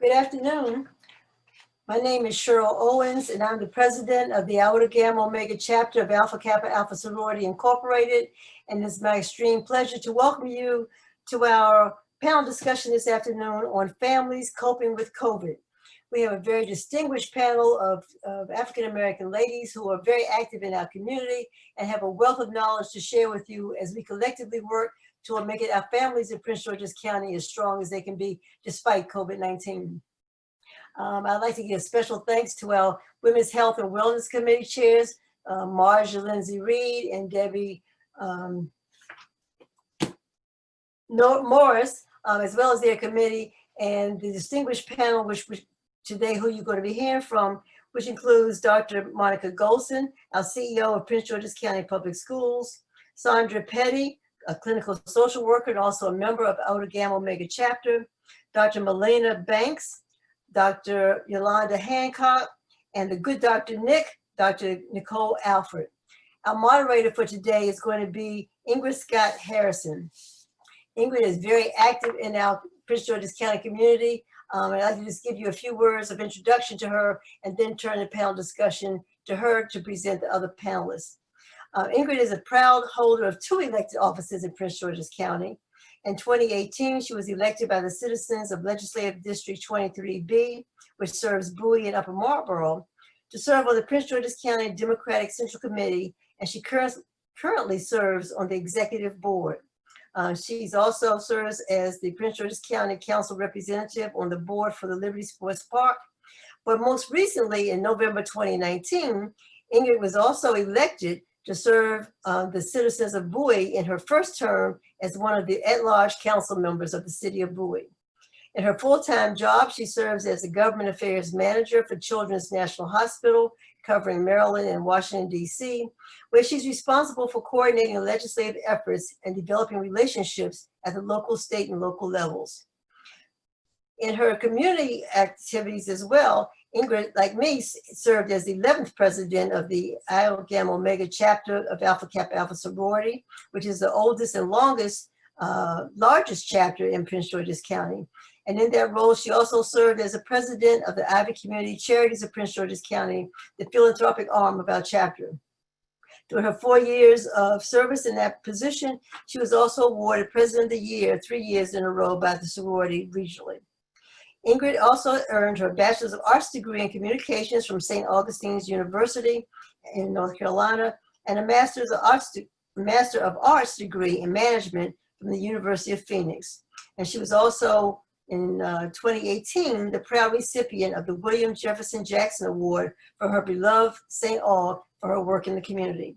Good afternoon. My name is Cheryl Owens, and I'm the president of the Iota Gamma Omega chapter of Alpha Kappa Alpha Sorority Incorporated. And it's my extreme pleasure to welcome you to our panel discussion this afternoon on families coping with COVID. We have a very distinguished panel of African-American ladies who are very active in our community and have a wealth of knowledge to share with you as we collectively work to make it our families in Prince George's County as strong as they can be despite COVID-19. I'd like to give special thanks to our Women's Health and Wellness Committee chairs, Marja Lindsay Reed and Debbie Morris, as well as their committee, and the distinguished panel, which today who you're going to be hearing from, which includes Dr. Monica Goldson, our CEO of Prince George's County Public Schools, Sondra Petty, a clinical social worker and also a member of Iota Gamma Omega chapter, Dr. Malena Banks, Dr. Yolandra Hancock, and the good Dr. Dr. Nicole Alford. Our moderator for today is going to be Ingrid Scott Harrison. Ingrid is very active in our Prince George's County community. I'd like to just give you a few words of introduction to her and then turn the panel discussion to her to present the other panelists. Ingrid is a proud holder of 2 elected offices in Prince George's County. In 2018, she was elected by the citizens of Legislative District 23B, which serves Bowie and Upper Marlboro, to serve on the Prince George's County Democratic Central Committee, and she currently serves on the executive board. She's also serves as the Prince George's County Council representative on the board for the Liberty Sports Park. But most recently, in November 2019, Ingrid was also elected to serve the citizens of Bowie in her first term as one of the at-large council members of the city of Bowie. In her full-time job, she serves as the government affairs manager for Children's National Hospital, covering Maryland and Washington, D.C., where she's responsible for coordinating legislative efforts and developing relationships at the local, state, and local levels. In her community activities as well, Ingrid, like me, served as the 11th president of the Iota Gamma Omega chapter of Alpha Kappa Alpha Sorority, which is the oldest and longest, largest chapter in Prince George's County. And in that role, she also served as the president of the Ivy Community Charities of Prince George's County, the philanthropic arm of our chapter. During her 4 years of service in that position, she was also awarded President of the Year 3 years in a row by the sorority regionally. Ingrid also earned her Bachelor's of Arts degree in Communications from St. Augustine's University in North Carolina and a Master of Arts degree in Management from the University of Phoenix. And she was also, in 2018, the proud recipient of the William Jefferson Jackson Award for her beloved St. Aug for her work in the community.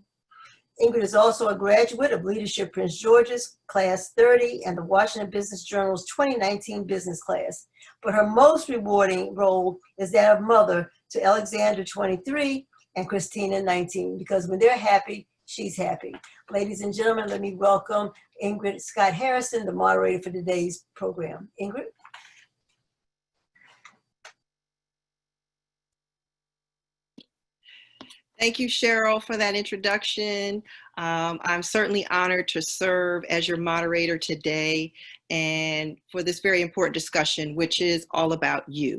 Ingrid is also a graduate of Leadership Prince George's Class 30 and the Washington Business Journal's 2019 business class. But her most rewarding role is that of mother to Alexander, 23, and Christina, 19, because when they're happy, she's happy. Ladies and gentlemen, let me welcome Ingrid Scott Harrison, the moderator for today's program. Ingrid? Thank you, Cheryl, for that introduction. I'm certainly honored to serve as your moderator today and for this very important discussion, which is all about you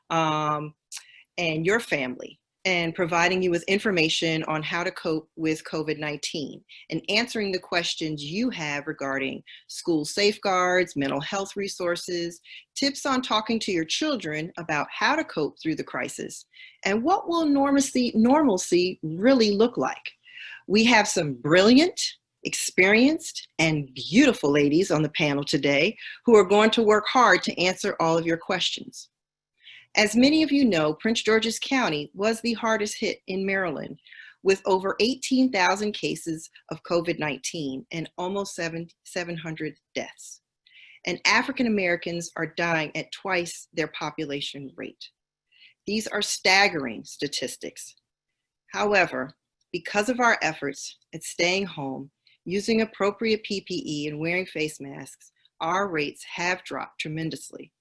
and your family, and providing you with information on how to cope with COVID-19 and answering the questions you have regarding school safeguards, mental health resources, tips on talking to your children about how to cope through the crisis, and what will normalcy really look like. We have some brilliant, experienced, and beautiful ladies on the panel today who are going to work hard to answer all of your questions. As many of you know, Prince George's County was the hardest hit in Maryland, with over 18,000 cases of COVID-19 and almost 700 deaths. And African Americans are dying at twice their population rate. These are staggering statistics. However, because of our efforts at staying home, using appropriate PPE and wearing face masks, our rates have dropped tremendously.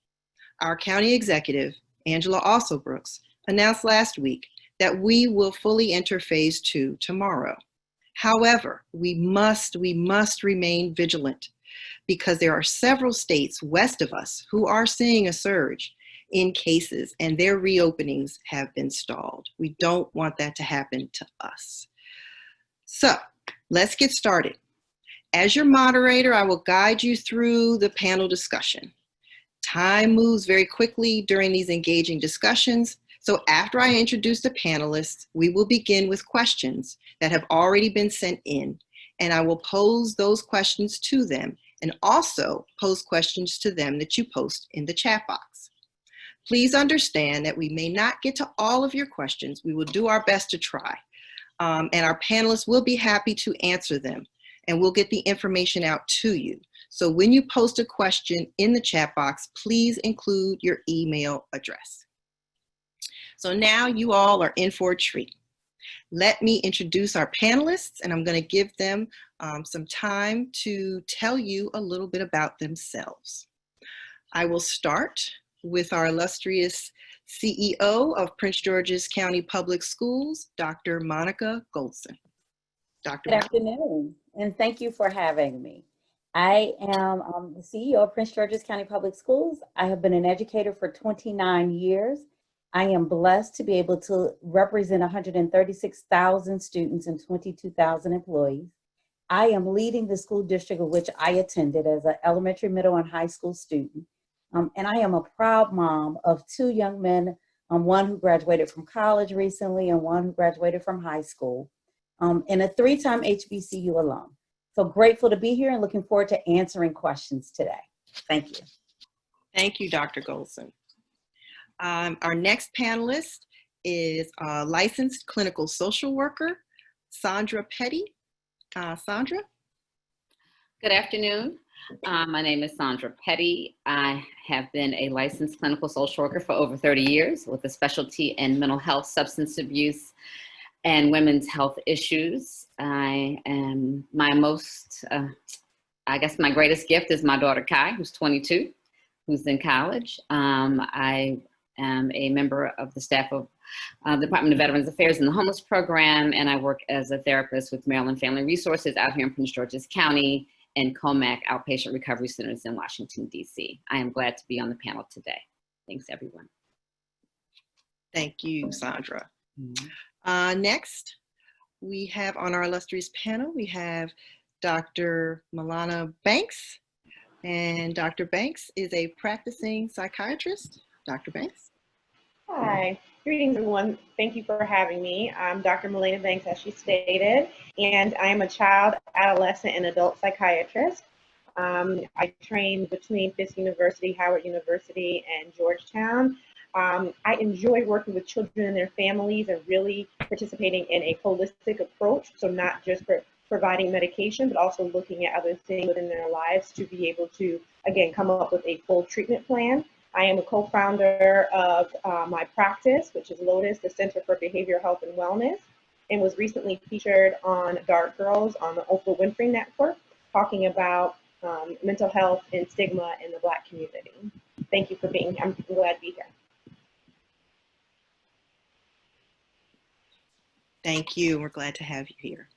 Our county executive, Angela Alsobrooks, announced last week that we will fully enter phase 2 tomorrow. However, we must remain vigilant because there are several states west of us who are seeing a surge, in cases, and their reopenings have been stalled. We don't want that to happen to us. So let's get started. As your moderator, I will guide you through the panel discussion. Time moves very quickly during these engaging discussions, so after I introduce the panelists, we will begin with questions that have already been sent in, and I will pose those questions to them and also pose questions to them that you post in the chat box. Please understand that we may not get to all of your questions. We will do our best to try, and our panelists will be happy to answer them, and we'll get the information out to you. So when you post a question in the chat box, please include your email address. So now you all are in for a treat. Let me introduce our panelists, and I'm going to give them some time to tell you a little bit about themselves. I will start with our illustrious CEO of Prince George's County Public Schools, Dr. Monica Goldson. Dr. Good afternoon, and thank you for having me. I am the CEO of Prince George's County Public Schools. I have been an educator for 29 years. I am blessed to be able to represent 136,000 students and 22,000 employees. I am leading the school district of which I attended as an elementary, middle, and high school student. And I am a proud mom of two young men, one who graduated from college recently and one who graduated from high school, and a three-time HBCU alum. So grateful to be here and looking forward to answering questions today. Thank you. Thank you, Dr. Goldson. Our next panelist is a licensed clinical social worker, Sondra Petty. Sondra? Good afternoon. My name is Sondra Petty. I have been a licensed clinical social worker for over 30 years with a specialty in mental health, substance abuse, and women's health issues. I am I guess my greatest gift is my daughter Kai, who's 22, who's in college. I am a member of the staff of the Department of Veterans Affairs and the Homeless Program, and I work as a therapist with Maryland Family Resources out here in Prince George's County and COMAC Outpatient Recovery Centers in Washington, D.C. I am glad to be on the panel today. Thanks, everyone. Thank you, Sondra. Next, we have on our illustrious panel, we have Dr. Malena Banks, and Dr. Banks is a practicing psychiatrist. Dr. Banks. Hi, greetings everyone. Thank you for having me. I'm Dr. Malena Banks, as she stated, and I am a child, adolescent, and adult psychiatrist. I trained between Fisk University, Howard University, and Georgetown. I enjoy working with children and their families and really participating in a holistic approach. So not just for providing medication, but also looking at other things within their lives to be able to, again, come up with a full treatment plan. I am a co-founder of my practice, which is Lotus, the Center for Behavioral Health and Wellness, and was recently featured on Dark Girls on the Oprah Winfrey Network, talking about mental health and stigma in the Black community. Thank you for being here. I'm glad to be here. Thank you. We're glad to have you here.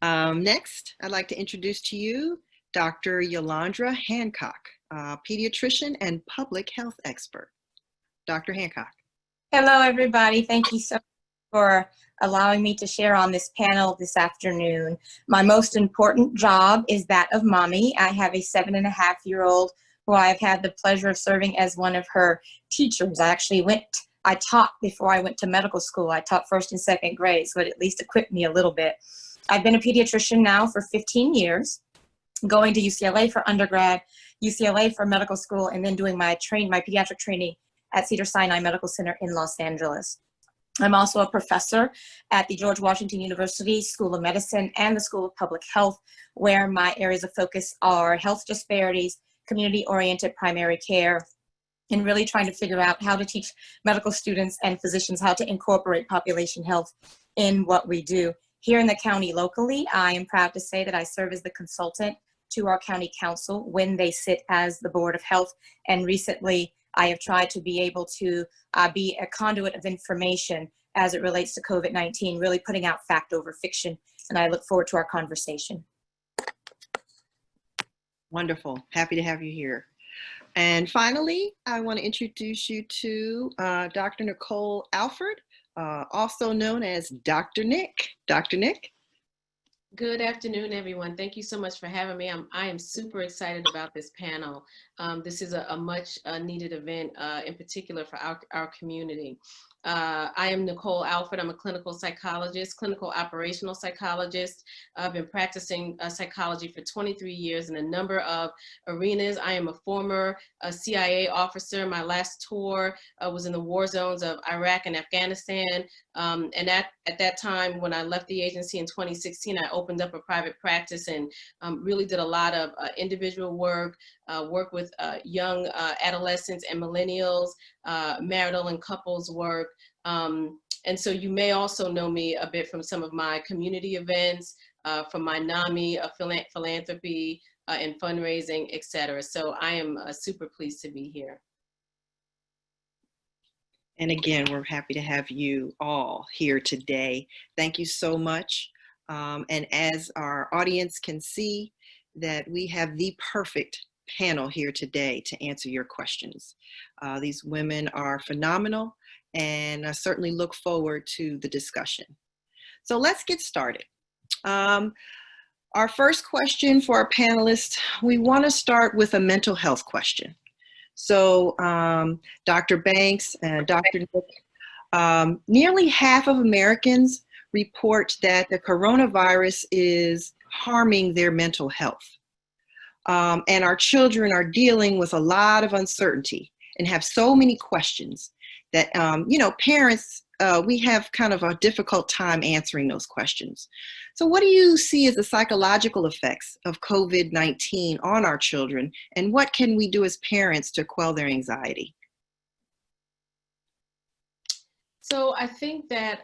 Next, I'd like to introduce to you Dr. Yolandra Hancock, pediatrician and public health expert. Dr. Hancock. Hello, everybody. Thank you so much for allowing me to share on this panel this afternoon. My most important job is that of mommy. I have a 7.5-year-old who I've had the pleasure of serving as one of her teachers. I taught before I went to medical school. I taught 1st and 2nd grade, so it at least equipped me a little bit. I've been a pediatrician now for 15 years, going to UCLA for undergrad, UCLA for medical school, and then doing my pediatric training at Cedars-Sinai Medical Center in Los Angeles. I'm also a professor at the George Washington University School of Medicine and the School of Public Health, where my areas of focus are health disparities, community-oriented primary care, and really trying to figure out how to teach medical students and physicians how to incorporate population health in what we do. Here in the county locally, I am proud to say that I serve as the consultant to our county council when they sit as the Board of Health. And recently, I have tried to be able to be a conduit of information as it relates to COVID-19, really putting out fact over fiction. And I look forward to our conversation. Wonderful. Happy to have you here. And finally, I want to introduce you to Dr. Nicole Alford, also known as Dr. Nick. Dr. Nick. Good afternoon, everyone. Thank you so much for having me. I am super excited about this panel. This is a much needed event, in particular for our community. I am Nicole Alford. I'm a clinical psychologist, clinical operational psychologist. I've been practicing psychology for 23 years in a number of arenas. I am a former CIA officer. My last tour was in the war zones of Iraq and Afghanistan. And at that time, when I left the agency in 2016, I opened up a private practice and really did a lot of individual work, work with young adolescents and millennials, marital and couples work. And so you may also know me a bit from some of my community events, from my NAMI, philanthropy and fundraising, et cetera. So I am super pleased to be here. And again, we're happy to have you all here today. Thank you so much. And as our audience can see, that we have the perfect panel here today to answer your questions. These women are phenomenal, and I certainly look forward to the discussion. So let's get started. Our first question for our panelists, we want to start with a mental health question. So Dr. Banks and Dr. Nick, nearly half of Americans report that the coronavirus is harming their mental health. And our children are dealing with a lot of uncertainty and have so many questions that, you know, parents, we have kind of a difficult time answering those questions. So what do you see as the psychological effects of COVID-19 on our children, and what can we do as parents to quell their anxiety? So I think that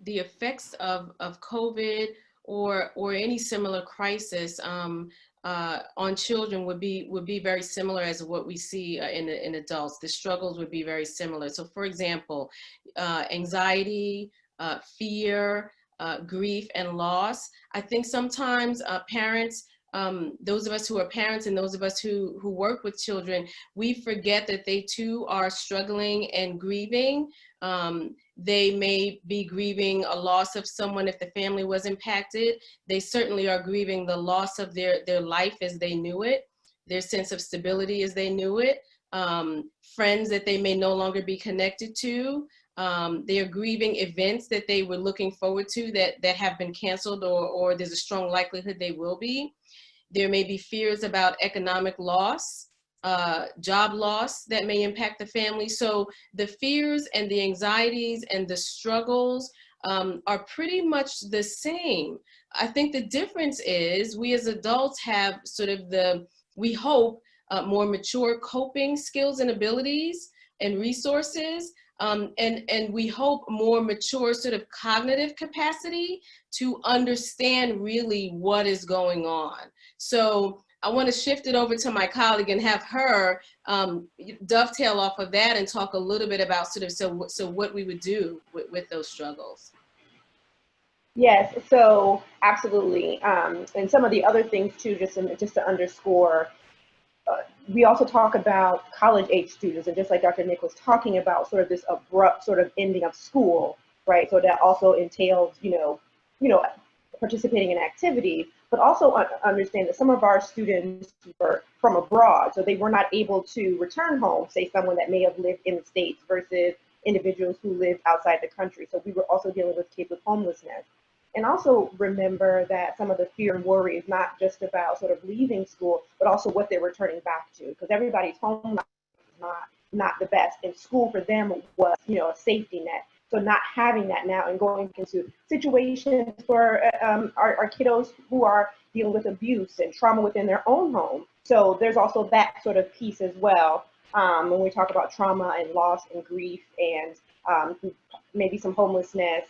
the effects of COVID or any similar crisis on children would be very similar as what we see in adults. The struggles would be very similar. So for example, anxiety, fear, grief, and loss. I think sometimes parents, those of us who are parents and those of us who work with children, we forget that they too are struggling and grieving. They may be grieving a loss of someone if the family was impacted. They certainly are grieving the loss of their life as they knew it, their sense of stability as they knew it, friends that they may no longer be connected to. They are grieving events that they were looking forward to that have been canceled or there's a strong likelihood they will be. There may be fears about economic loss, job loss that may impact the family. So the fears and the anxieties and the struggles are pretty much the same. I think the difference is we as adults have sort of we hope, more mature coping skills and abilities and resources. And we hope more mature sort of cognitive capacity to understand really what is going on. So I want to shift it over to my colleague and have her dovetail off of that and talk a little bit about sort of so what we would do with those struggles. Yes, so absolutely. And some of the other things too, just to underscore, we also talk about college age students, and just like Dr. Nick was talking about, sort of this abrupt sort of ending of school, right? So that also entails, you know, participating in activity, but also understand that some of our students were from abroad, so they were not able to return home, say someone that may have lived in the States versus individuals who lived outside the country. So we were also dealing with kids with homelessness. And also remember that some of the fear and worry is not just about sort of leaving school, but also what they're returning back to, because everybody's home life is not the best. And school for them was, you know, a safety net. So not having that now and going into situations for our kiddos who are dealing with abuse and trauma within their own home. So there's also that sort of piece as well when we talk about trauma and loss and grief and maybe some homelessness.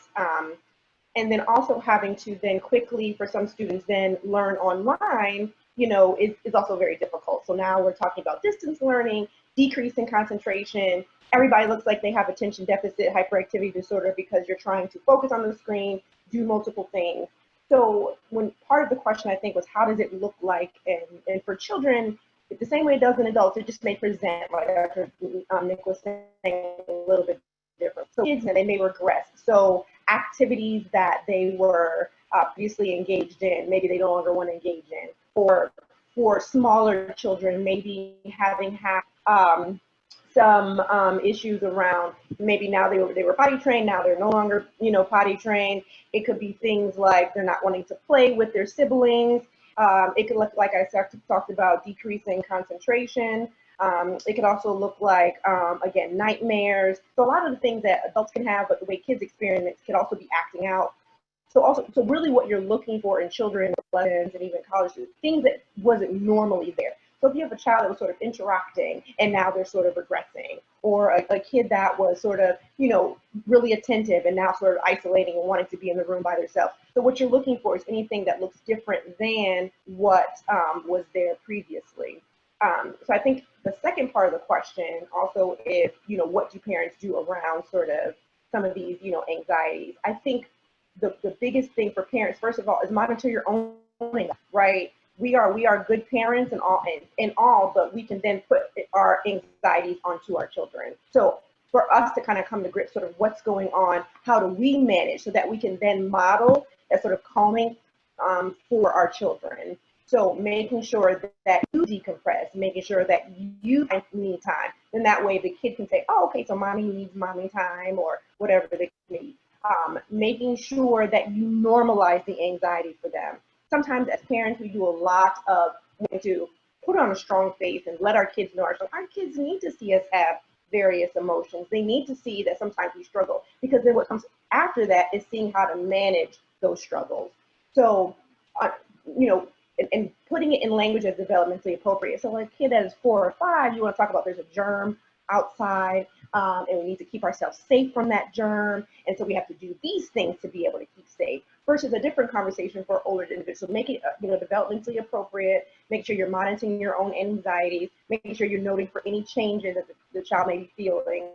And then also having to then quickly, for some students, then learn online, you know, is also very difficult. So now we're talking about distance learning, decrease in concentration. Everybody looks like they have attention deficit hyperactivity disorder because you're trying to focus on the screen, do multiple things. So when part of the question, I think, was how does it look like? And for children, the same way it does in adults. It just may present, like Dr. Nick was saying, a little bit different. So kids, they may regress. So activities that they were previously engaged in, maybe they no longer want to engage in. Or for smaller children, maybe having had some issues around, maybe now they were potty trained, now they're no longer, potty trained. It could be things like they're not wanting to play with their siblings. It could look like I talked about decreasing concentration. It could also look like, again, nightmares. So a lot of the things that adults can have, but the way kids experience could also be acting out. So really what you're looking for in children, adolescents, and even college students, things that wasn't normally there. So if you have a child that was sort of interacting and now they're sort of regressing, or a kid that was sort of, really attentive and now sort of isolating and wanting to be in the room by themselves. So what you're looking for is anything that looks different than what was there previously. So I think the second part of the question also is, what do parents do around sort of some of these, anxieties? I think the biggest thing for parents, first of all, is monitor your own, right? We are good parents and all, but we can then put our anxieties onto our children. So for us to kind of come to grips sort of what's going on, how do we manage so that we can then model that sort of calming for our children. So making sure that you decompress, making sure that you need time. Then that way the kid can say, oh, okay, so mommy needs mommy time or whatever they need. Making sure that you normalize the anxiety for them. Sometimes as parents, we do a lot of to put on a strong face and let our kids know our kids need to see us have various emotions. They need to see that sometimes we struggle, because then what comes after that is seeing how to manage those struggles. So, and putting it in language that's developmentally appropriate. So like a kid that is 4 or 5, you want to talk about there's a germ outside, and we need to keep ourselves safe from that germ. And so we have to do these things to be able to keep safe, versus a different conversation for older individuals. So make it, developmentally appropriate, make sure you're monitoring your own anxieties, making sure you're noting for any changes that the child may be feeling,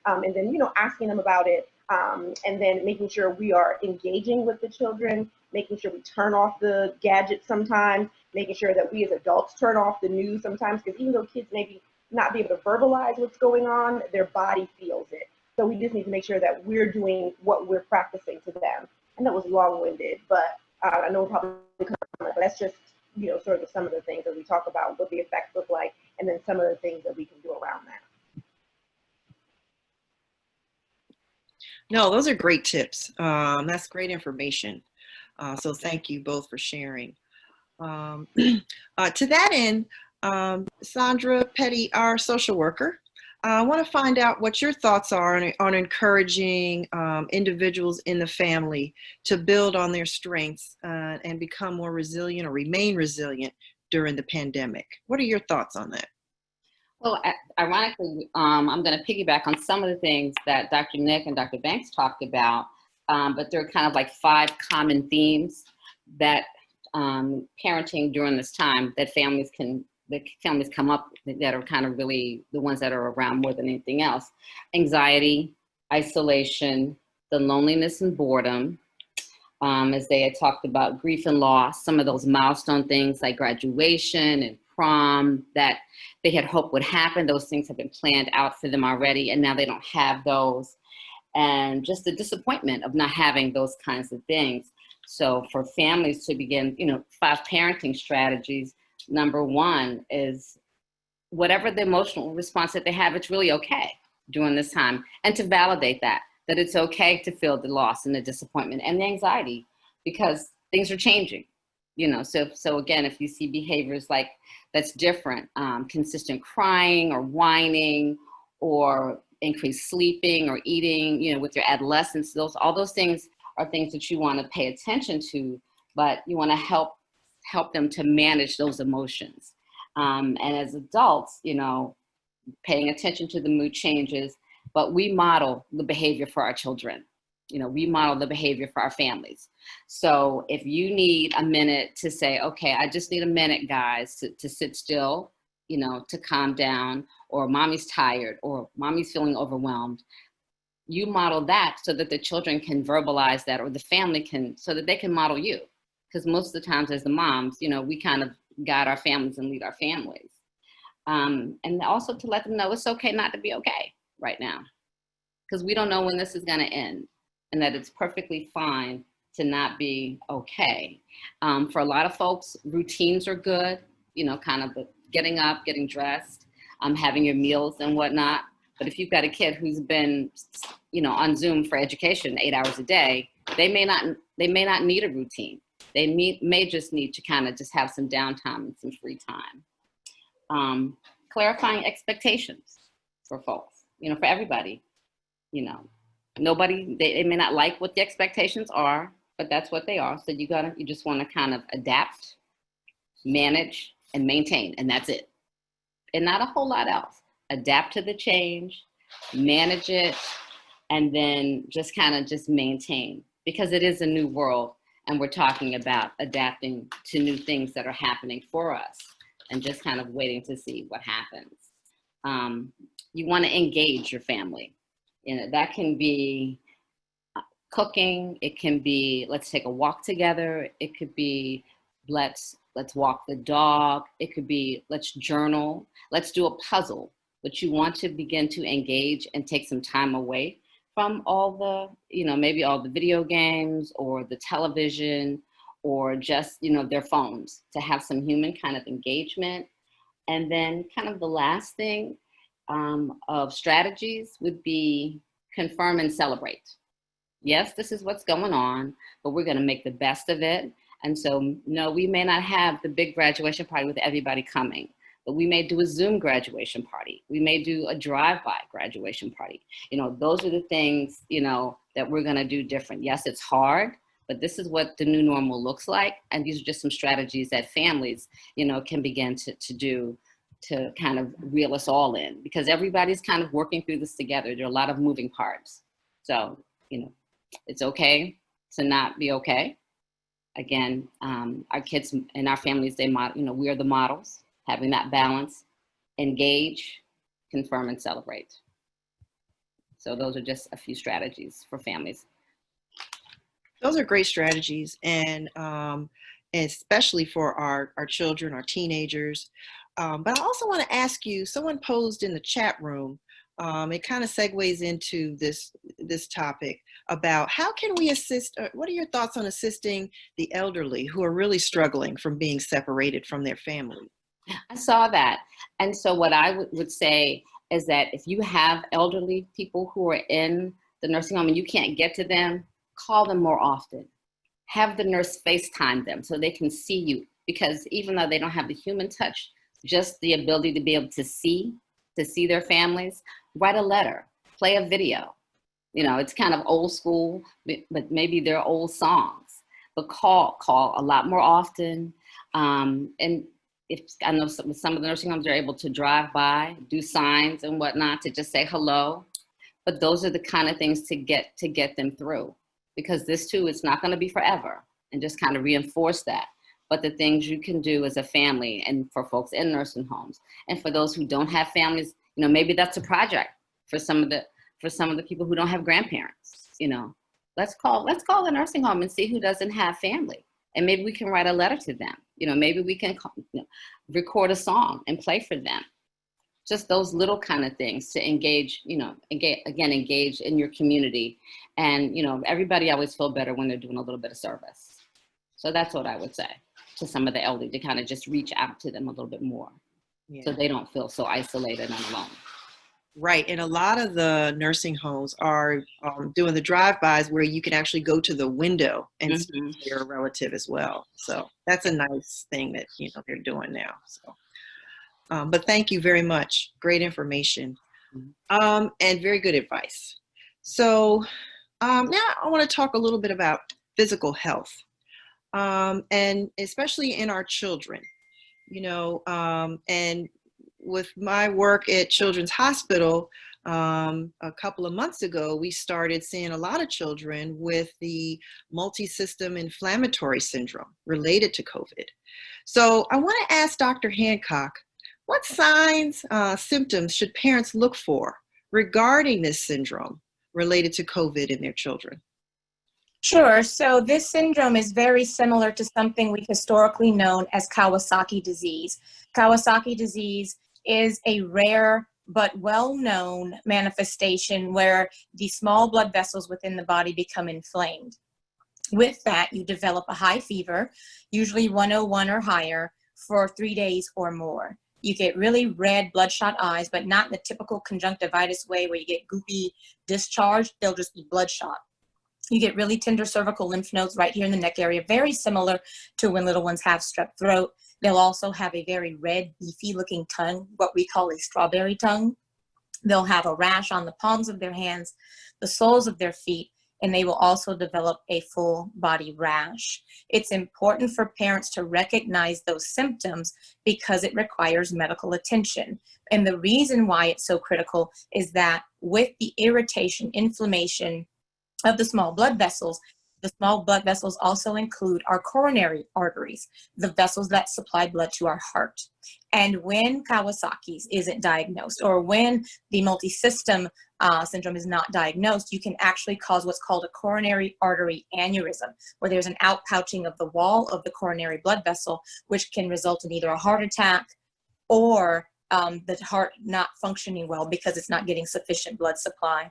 and then, asking them about it, and then making sure we are engaging with the children, making sure we turn off the gadgets sometimes, making sure that we as adults turn off the news sometimes, because even though kids maybe not be able to verbalize what's going on, their body feels it. So we just need to make sure that we're doing what we're practicing to them. And that was long-winded, but I know we're probably coming, but that's just, sort of some of the things that we talk about, what the effects look like, and then some of the things that we can do around that. No, those are great tips. That's great information. So thank you both for sharing. To that end, Sondra Petty, our social worker, I want to find out what your thoughts are on encouraging individuals in the family to build on their strengths and become more resilient or remain resilient during the pandemic. What are your thoughts on that? Well, ironically, I'm going to piggyback on some of the things that Dr. Nick and Dr. Banks talked about, but there are kind of like 5 common themes that parenting during this time that families come up that are kind of really the ones that are around more than anything else. Anxiety, isolation, the loneliness and boredom, as they had talked about, grief and loss, some of those milestone things like graduation and prom that they had hoped would happen. Those things have been planned out for them already, and now they don't have those. And just the disappointment of not having those kinds of things. So for families to begin, 5 parenting strategies, number 1 is whatever the emotional response that they have, it's really okay during this time. And to validate that it's okay to feel the loss and the disappointment and the anxiety, because things are changing, So again, if you see behaviors like that's different, consistent crying or whining or increased sleeping or eating, with your adolescents, all those things are things that you want to pay attention to, but you want to help them to manage those emotions. And as adults, paying attention to the mood changes, but we model the behavior for our children. We model the behavior for our families. So if you need a minute to say, okay, I just need a minute, guys, to sit still, to calm down, or mommy's tired, or mommy's feeling overwhelmed, you model that so that the children can verbalize that, or the family can, so that they can model you. Because most of the times as the moms, we kind of guide our families and lead our families. And also to let them know it's okay not to be okay right now, because we don't know when this is going to end, and that it's perfectly fine to not be okay. For a lot of folks, routines are good, you know, kind of the getting up, getting dressed, having your meals and whatnot. But if you've got a kid who's been, you know, on Zoom for education 8 hours a day, they may not need a routine. They may just need to kind of just have some downtime and some free time. Clarifying expectations for folks, you know, for everybody, you know, they may not like what the expectations are, but that's what they are. So you just want to kind of adapt, manage, and maintain, and that's it. And not a whole lot else. Adapt to the change, manage it, and then just kind of just maintain, because it is a new world, and we're talking about adapting to new things that are happening for us, and just kind of waiting to see what happens. You want to engage your family. You know, that can be cooking. It can be, let's take a walk together. It could be, let's walk the dog. It could be, let's journal. Let's do a puzzle. But you want to begin to engage and take some time away from all the, you know, maybe all the video games or the television or just, you know, their phones, to have some human kind of engagement. And then kind of the last thing of strategies would be confirm and celebrate. Yes, this is what's going on, but we're going to make the best of it. And so, no, we may not have the big graduation party with everybody coming, but we may do a Zoom graduation party. We may do a drive-by graduation party. You know, those are the things, you know, that we're going to do different. Yes, it's hard, but this is what the new normal looks like. And these are just some strategies that families, you know, can begin to do to kind of reel us all in, because everybody's kind of working through this together. There are a lot of moving parts. So, you know, it's okay to not be okay. Again, our kids and our families, you know, we are the models, having that balance, engage, confirm, and celebrate. So those are just a few strategies for families. Those are great strategies, and especially for our children, our teenagers. But I also want to ask you, someone posed in the chat room, it kind of segues into this topic about how can we assist, what are your thoughts on assisting the elderly who are really struggling from being separated from their family? I saw that. And so what I would say is that if you have elderly people who are in the nursing home and you can't get to them, call them more often. Have the nurse FaceTime them so they can see you, because even though they don't have the human touch, just the ability to be able to see their families, write a letter, play a video. You know, it's kind of old school, but maybe they're old songs, but call a lot more often. And if I know some of the nursing homes are able to drive by, do signs and whatnot to just say hello, but those are the kind of things to get them through, because this too, it's not going to be forever, and just kind of reinforce that. But the things you can do as a family, and for folks in nursing homes, and for those who don't have families, you know, maybe that's a project for some of the people who don't have grandparents. You know, let's call the nursing home and see who doesn't have family, and maybe we can write a letter to them. You know, maybe we can record a song and play for them. Just those little kind of things to engage in your community. And, you know, everybody always feel better when they're doing a little bit of service. So that's what I would say to some of the elderly, to kind of just reach out to them a little bit more, so they don't feel so isolated and alone. Right. And a lot of the nursing homes are doing the drive-bys where you can actually go to the window and see your relative as well. So that's a nice thing that, you know, they're doing now. So, but thank you very much. Great information, and very good advice. So now I want to talk a little bit about physical health, and especially in our children, you know, and with my work at Children's Hospital, a couple of months ago, we started seeing a lot of children with the multi-system inflammatory syndrome related to COVID. So I want to ask Dr. Hancock, what signs, symptoms should parents look for regarding this syndrome related to COVID in their children? Sure. So this syndrome is very similar to something we've historically known as Kawasaki disease. Kawasaki disease is a rare but well-known manifestation where the small blood vessels within the body become inflamed. With that, you develop a high fever, usually 101 or higher, for 3 days or more. You get really red bloodshot eyes, but not in the typical conjunctivitis way where you get goopy discharge. They'll just be bloodshot. You get really tender cervical lymph nodes right here in the neck area, very similar to when little ones have strep throat. They'll also have a very red, beefy looking tongue, what we call a strawberry tongue. They'll have a rash on the palms of their hands, the soles of their feet, and they will also develop a full body rash. It's important for parents to recognize those symptoms because it requires medical attention. And the reason why it's so critical is that with the irritation, inflammation of the small blood vessels also include our coronary arteries, the vessels that supply blood to our heart. And when Kawasaki's isn't diagnosed, or when the multisystem syndrome is not diagnosed, you can actually cause what's called a coronary artery aneurysm, where there's an outpouching of the wall of the coronary blood vessel, which can result in either a heart attack or the heart not functioning well because it's not getting sufficient blood supply.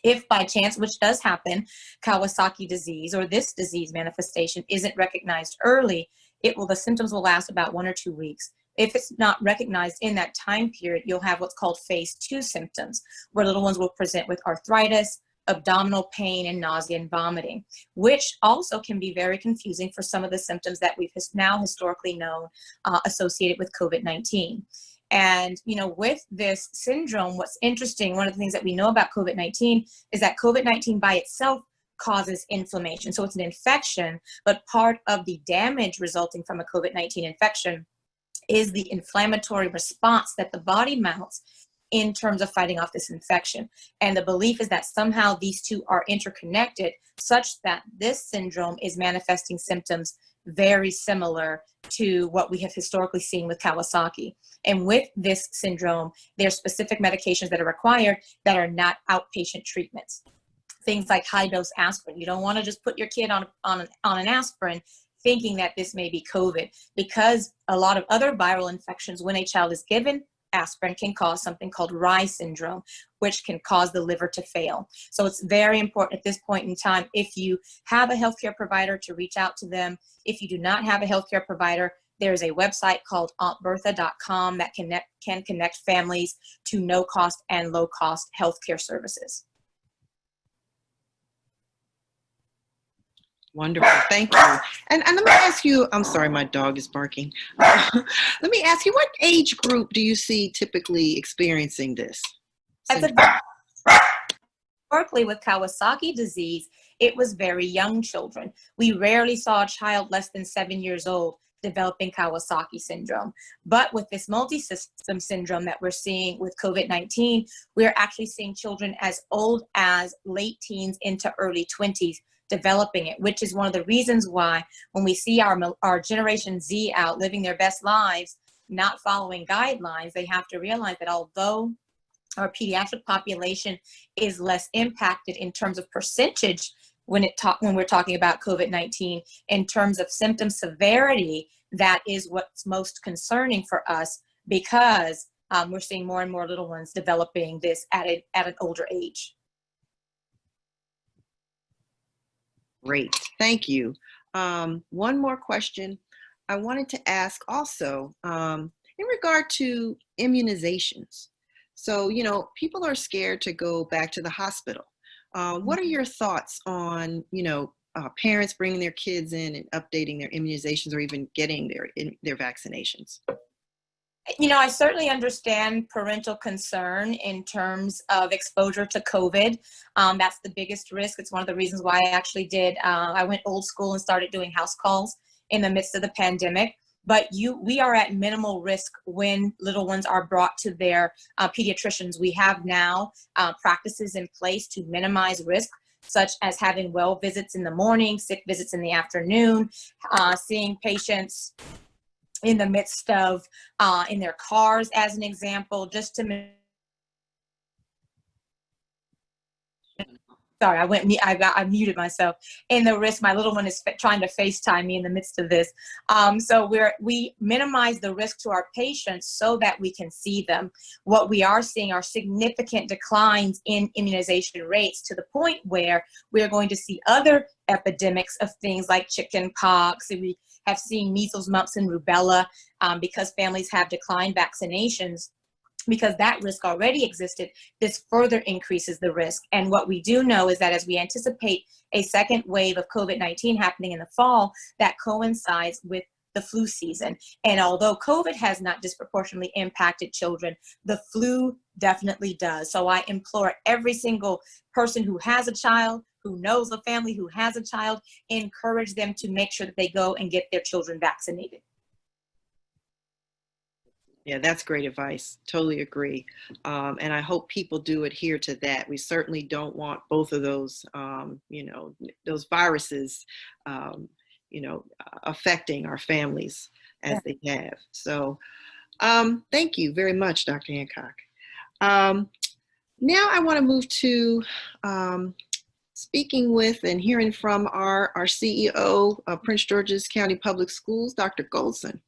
If by chance, which does happen, Kawasaki disease or this disease manifestation isn't recognized early, the symptoms will last about 1 or 2 weeks. If it's not recognized in that time period, you'll have what's called phase 2 symptoms, where little ones will present with arthritis, abdominal pain, and nausea and vomiting, which also can be very confusing for some of the symptoms that we've now historically known associated with COVID-19. And, with this syndrome, what's interesting, one of the things that we know about COVID-19 is that COVID-19 by itself causes inflammation. So it's an infection, but part of the damage resulting from a COVID-19 infection is the inflammatory response that the body mounts in terms of fighting off this infection. And the belief is that somehow these two are interconnected such that this syndrome is manifesting symptoms very similar to what we have historically seen with Kawasaki. And with this syndrome, there are specific medications that are required that are not outpatient treatments. Things like high-dose aspirin. You don't want to just put your kid on an aspirin thinking that this may be COVID, because a lot of other viral infections, when a child is given aspirin, can cause something called Rye syndrome, which can cause the liver to fail. So it's very important at this point in time, if you have a healthcare provider, to reach out to them. If you do not have a healthcare provider, there's a website called auntbertha.com that can connect families to no-cost and low-cost healthcare services. Wonderful, thank you. And let me ask you, I'm sorry, my dog is barking. Let me ask you, what age group do you see typically experiencing this? Historically, with Kawasaki disease, it was very young children. We rarely saw a child less than 7 years old developing Kawasaki syndrome. But with this multi-system syndrome that we're seeing with COVID-19, we're actually seeing children as old as late teens into early 20s developing it, which is one of the reasons why when we see our Generation Z out living their best lives, not following guidelines, they have to realize that although our pediatric population is less impacted in terms of percentage when we're talking about COVID-19, in terms of symptom severity, that is what's most concerning for us, because we're seeing more and more little ones developing this at an older age. Great, thank you. One more question I wanted to ask also in regard to immunizations. So, people are scared to go back to the hospital. What are your thoughts on, parents bringing their kids in and updating their immunizations or even getting their vaccinations? I certainly understand parental concern in terms of exposure to COVID. That's the biggest risk. It's one of the reasons why I actually I went old school and started doing house calls in the midst of the pandemic. But we are at minimal risk when little ones are brought to their pediatricians. We have now practices in place to minimize risk, such as having well visits in the morning, sick visits in the afternoon, seeing patients in the midst of in their cars, as an example, just to sorry, I muted myself. And the risk, my little one is trying to FaceTime me in the midst of this. So we minimize the risk to our patients so that we can see them. What we are seeing are significant declines in immunization rates to the point where we're going to see other epidemics of things like chicken pox. And we have seen measles, mumps, and rubella because families have declined vaccinations. Because that risk already existed, this further increases the risk. And what we do know is that as we anticipate a second wave of COVID-19 happening in the fall, that coincides with the flu season. And although COVID has not disproportionately impacted children, the flu definitely does. So I implore every single person who has a child, who knows a family who has a child, encourage them to make sure that they go and get their children vaccinated. Yeah, that's great advice. Totally agree. And I hope people do adhere to that. We certainly don't want both of those, those viruses, affecting our families as they have. So thank you very much, Dr. Hancock. Now I want to move to speaking with and hearing from our CEO of Prince George's County Public Schools, Dr. Goldson.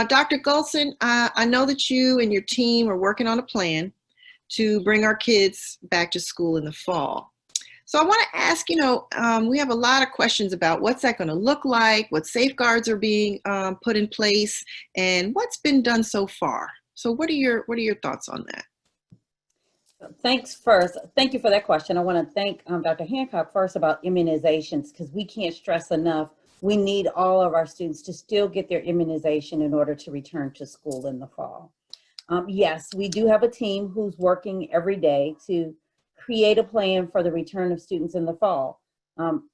Dr. Goldson, I know that you and your team are working on a plan to bring our kids back to school in the fall. So I want to ask, we have a lot of questions about what's that going to look like, what safeguards are being put in place, and what's been done so far. So what are your thoughts on that? Thanks first. Thank you for that question. I want to thank Dr. Hancock first about immunizations, because we can't stress enough. We need all of our students to still get their immunization in order to return to school in the fall. Yes, we do have a team who's working every day to create a plan for the return of students in the fall.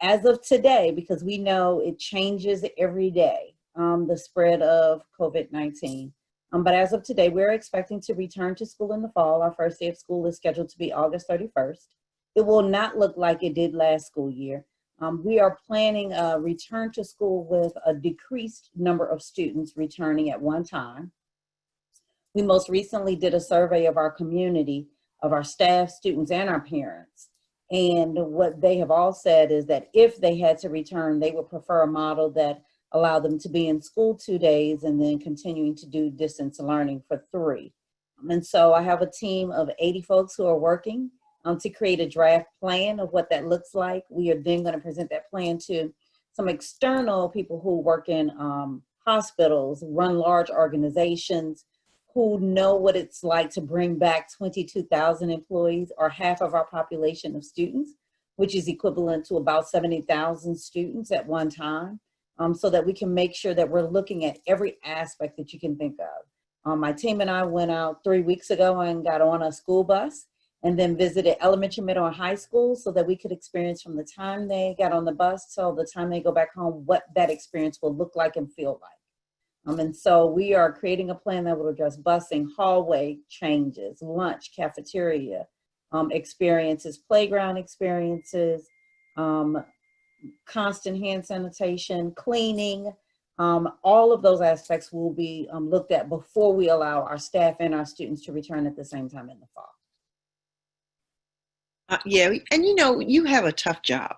As of today, because we know it changes every day, the spread of COVID-19. But as of today, we're expecting to return to school in the fall. Our first day of school is scheduled to be August 31st. It will not look like it did last school year. We are planning a return to school with a decreased number of students returning at one time. We most recently did a survey of our community, of our staff, students, and our parents. And what they have all said is that if they had to return, they would prefer a model that allowed them to be in school 2 days and then continuing to do distance learning for 3. And so I have a team of 80 folks who are working to create a draft plan of what that looks like. We are then going to present that plan to some external people who work in hospitals, run large organizations, who know what it's like to bring back 22,000 employees, or half of our population of students, which is equivalent to about 70,000 students at one time, so that we can make sure that we're looking at every aspect that you can think of. My team and I went out 3 weeks ago and got on a school bus and then visited elementary, middle, and high schools so that we could experience from the time they got on the bus till the time they go back home what that experience will look like and feel like. And so we are creating a plan that will address busing, hallway changes, lunch, cafeteria experiences, playground experiences, constant hand sanitation, cleaning. All of those aspects will be looked at before we allow our staff and our students to return at the same time in the fall. Yeah, and you have a tough job.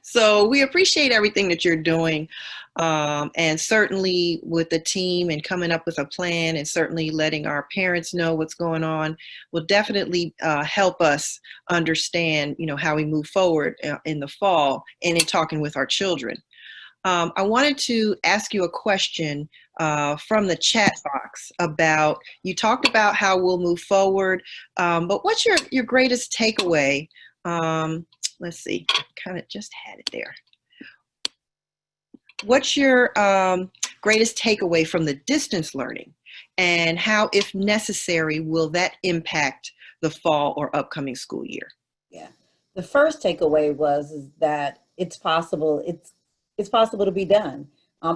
So we appreciate everything that you're doing. And certainly with the team and coming up with a plan and certainly letting our parents know what's going on will definitely help us understand, how we move forward in the fall and in talking with our children. I wanted to ask you a question from the chat box about, you talked about how we'll move forward, but what's your greatest takeaway? Let's see, kind of just had it there. What's your greatest takeaway from the distance learning, and how, if necessary, will that impact the fall or upcoming school year? Yeah, the first takeaway is that it's possible. It's possible to be done.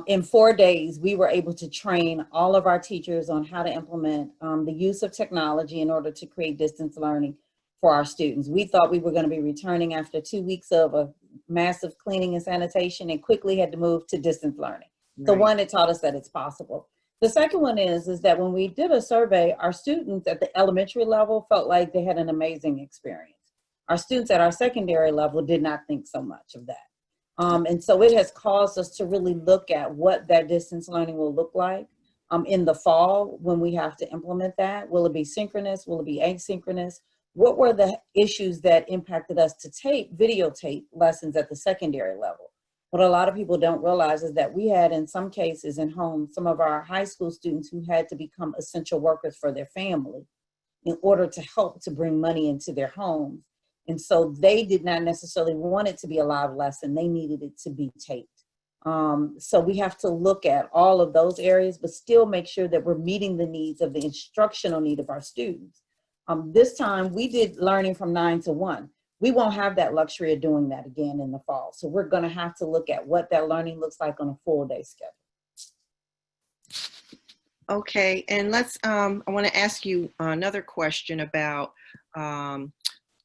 In 4 days, we were able to train all of our teachers on how to implement the use of technology in order to create distance learning for our students. We thought we were going to be returning after 2 weeks of a massive cleaning and sanitation, and quickly had to move to distance learning. Right. So one, it taught us that it's possible. The second one is that when we did a survey, our students at the elementary level felt like they had an amazing experience. Our students at our secondary level did not think so much of that. And so it has caused us to really look at what that distance learning will look like in the fall when we have to implement that. Will it be synchronous? Will it be asynchronous? What were the issues that impacted us to videotape lessons at the secondary level? What a lot of people don't realize is that we had, in some cases in homes, some of our high school students who had to become essential workers for their family in order to help to bring money into their homes. And so they did not necessarily want it to be a live lesson. They needed it to be taped. So we have to look at all of those areas, but still make sure that we're meeting the needs of the instructional need of our students. This time we did learning from 9 to 1. We won't have that luxury of doing that again in the fall. So we're gonna have to look at what that learning looks like on a full day schedule. Okay, and let's, I want to ask you another question about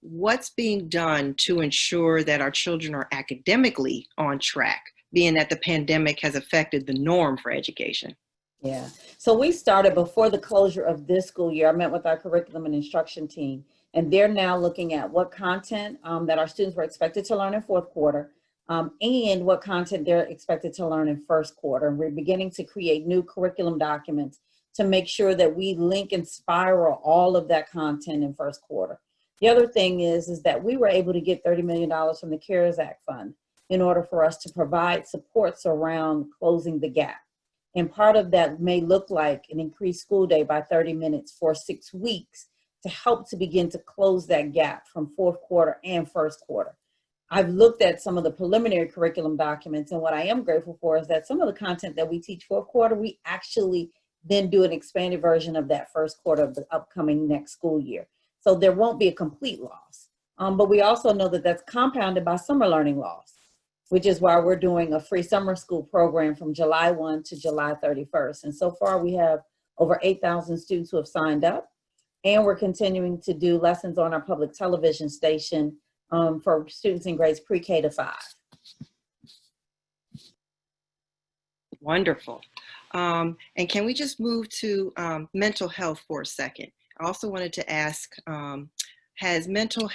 what's being done to ensure that our children are academically on track, being that the pandemic has affected the norm for education. Yeah, so we started before the closure of this school year. I met with our curriculum and instruction team, and they're now looking at what content that our students were expected to learn in fourth quarter, and what content they're expected to learn in first quarter. And we're beginning to create new curriculum documents to make sure that we link and spiral all of that content in first quarter. The other thing is that we were able to get $30 million from the CARES Act fund in order for us to provide supports around closing the gap. And part of that may look like an increased school day by 30 minutes for 6 weeks to help to begin to close that gap from fourth quarter and first quarter. I've looked at some of the preliminary curriculum documents, and what I am grateful for is that some of the content that we teach fourth quarter, we actually then do an expanded version of that first quarter of the upcoming next school year. So there won't be a complete loss. But we also know that that's compounded by summer learning loss, which is why we're doing a free summer school program from July 1 to July 31st. And so far we have over 8,000 students who have signed up, and we're continuing to do lessons on our public television station for students in grades pre-K to 5. Wonderful. And can we just move to mental health for a second? I also wanted to ask, have mental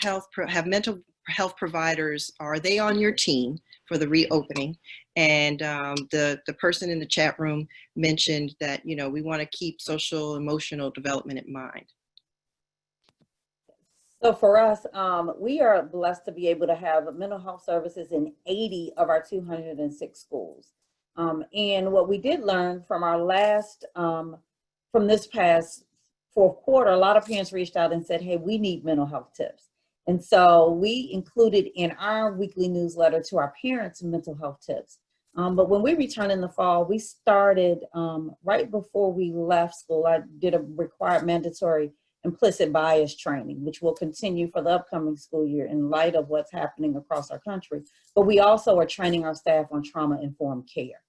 health providers, are they on your team for the reopening? And the person in the chat room mentioned that, you know, we want to keep social emotional development in mind. So for us, we are blessed to be able to have mental health services in 80 of our 206 schools. And what we did learn from our last, from this past fourth quarter, a lot of parents reached out and said, hey, we need mental health tips. And so we included in our weekly newsletter to our parents mental health tips. But when we returned in the fall, we started right before we left school. I did a required mandatory implicit bias training, which will continue for the upcoming school year in light of what's happening across our country. But we also are training our staff on trauma-informed care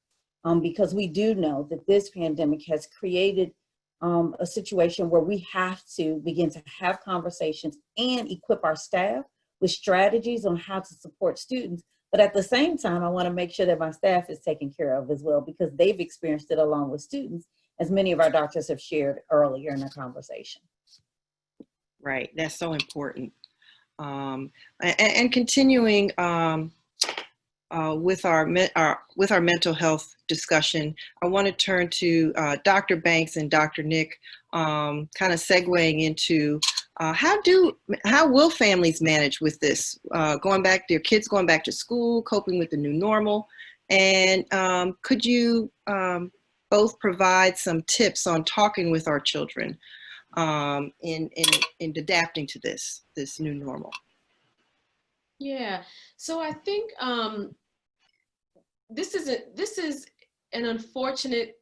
because we do know that this pandemic has created a situation where we have to begin to have conversations and equip our staff with strategies on how to support students. But at the same time, I want to make sure that my staff is taken care of as well because they've experienced it along with students, as many of our doctors have shared earlier in the conversation. Right, that's so important. And continuing with our mental health discussion, I want to turn to Dr. Banks and Dr. Nick, kind of segueing into how will families manage with this? Their kids going back to school, coping with the new normal, and could you both provide some tips on talking with our children in adapting to this new normal? Yeah, so I think this is an unfortunate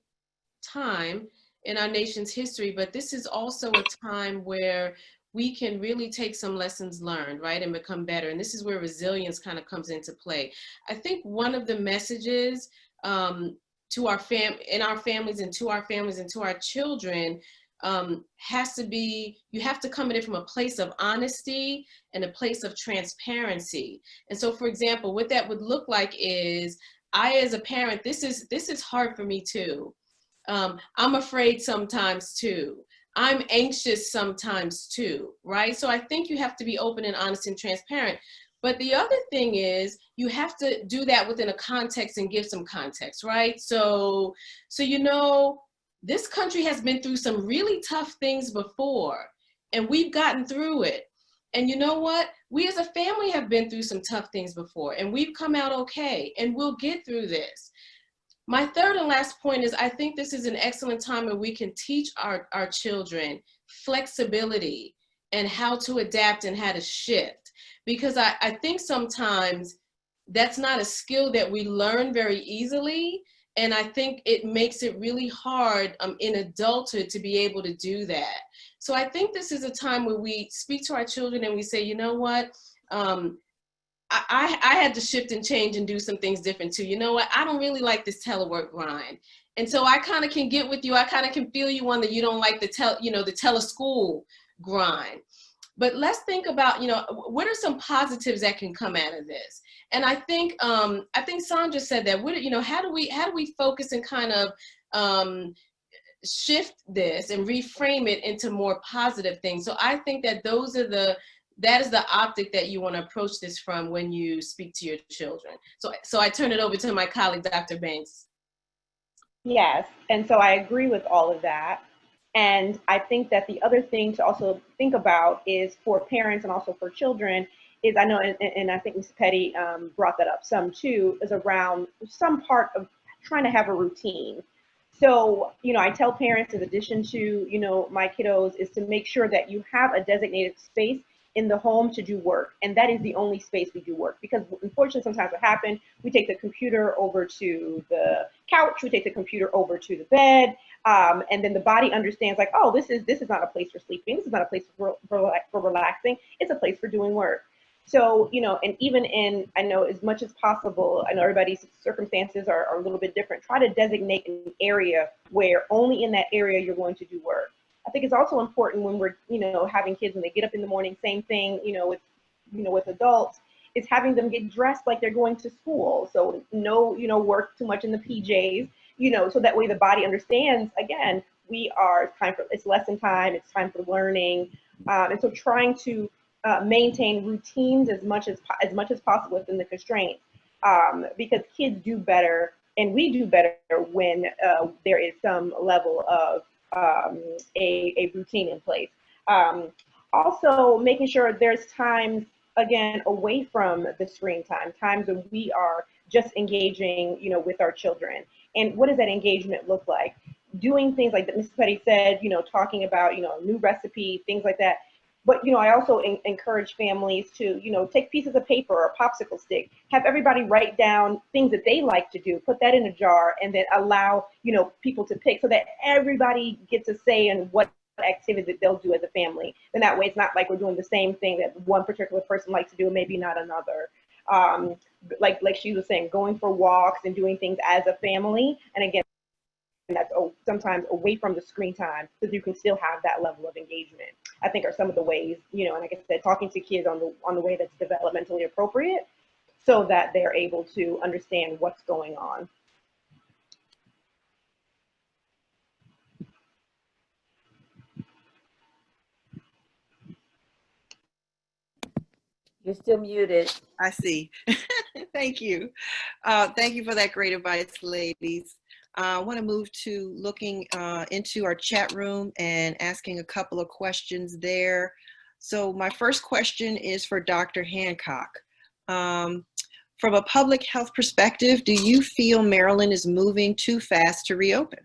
time in our nation's history, but this is also a time where we can really take some lessons learned, right, and become better. And this is where resilience kind of comes into play. I think one of the messages to our families and to our children has to be, you have to come at it from a place of honesty and a place of transparency. And so, for example, what that would look like is, I, as a parent, this is hard for me too. I'm afraid sometimes too. I'm anxious sometimes too, right? So I think you have to be open and honest and transparent. But the other thing is you have to do that within a context and give some context, right? So you know, this country has been through some really tough things before, and we've gotten through it. And you know what? We as a family have been through some tough things before, and we've come out okay, and we'll get through this. My third and last point is I think this is an excellent time where we can teach our children flexibility and how to adapt and how to shift. Because I think sometimes that's not a skill that we learn very easily. And I think it makes it really hard in adulthood to be able to do that. So I think this is a time where we speak to our children and we say, you know what? I had to shift and change and do some things different too. You know what? I don't really like this telework grind. And so I kind of can get with you. I kind of can feel you on that you don't like the teleschool grind. But let's think about, you know, what are some positives that can come out of this? And I think Sondra said that. What, you know, how do we focus and kind of shift this and reframe it into more positive things? So I think that that is the optic that you want to approach this from when you speak to your children. So I turn it over to my colleague, Dr. Banks. Yes, and so I agree with all of that. And I think that the other thing to also think about is for parents and also for children is, I know, and I think Ms. Petty brought that up some too, is around some part of trying to have a routine. So, you know, I tell parents, in addition to, you know, my kiddos, is to make sure that you have a designated space in the home to do work. And that is the only space we do work, because unfortunately sometimes what happens, we take the computer over to the couch, we take the computer over to the bed, and then the body understands like, oh, this is not a place for sleeping, this is not a place for relaxing, it's a place for doing work. So, you know, and even in, I know as much as possible, I know everybody's circumstances are a little bit different, try to designate an area where only in that area you're going to do work. I think it's also important when we're, you know, having kids when they get up in the morning, same thing, with adults, is having them get dressed like they're going to school. So no, work too much in the PJs, so that way the body understands, again, it's lesson time, it's time for learning. And so trying to maintain routines as much as possible within the constraints, because kids do better and we do better when there is some level of a routine in place. Also making sure there's times, again, away from the screen times when we are just engaging, with our children. And what does that engagement look like? Doing things like that Mrs. Petty said, talking about, a new recipe, things like that. But, I also encourage families to, take pieces of paper or a popsicle stick, have everybody write down things that they like to do, put that in a jar, and then allow, people to pick so that everybody gets a say in what activity that they'll do as a family. And that way it's not like we're doing the same thing that one particular person likes to do and maybe not another. Like she was saying, going for walks and doing things as a family. And again, that's sometimes away from the screen time, so you can still have that level of engagement. I think are some of the ways, and like I said, talking to kids on the way that's developmentally appropriate so that they're able to understand what's going on. You're still muted. I see. Thank you. Thank you for that great advice, ladies. I want to move to looking into our chat room and asking a couple of questions there. So my first question is for Dr. Hancock. From a public health perspective, do you feel Maryland is moving too fast to reopen?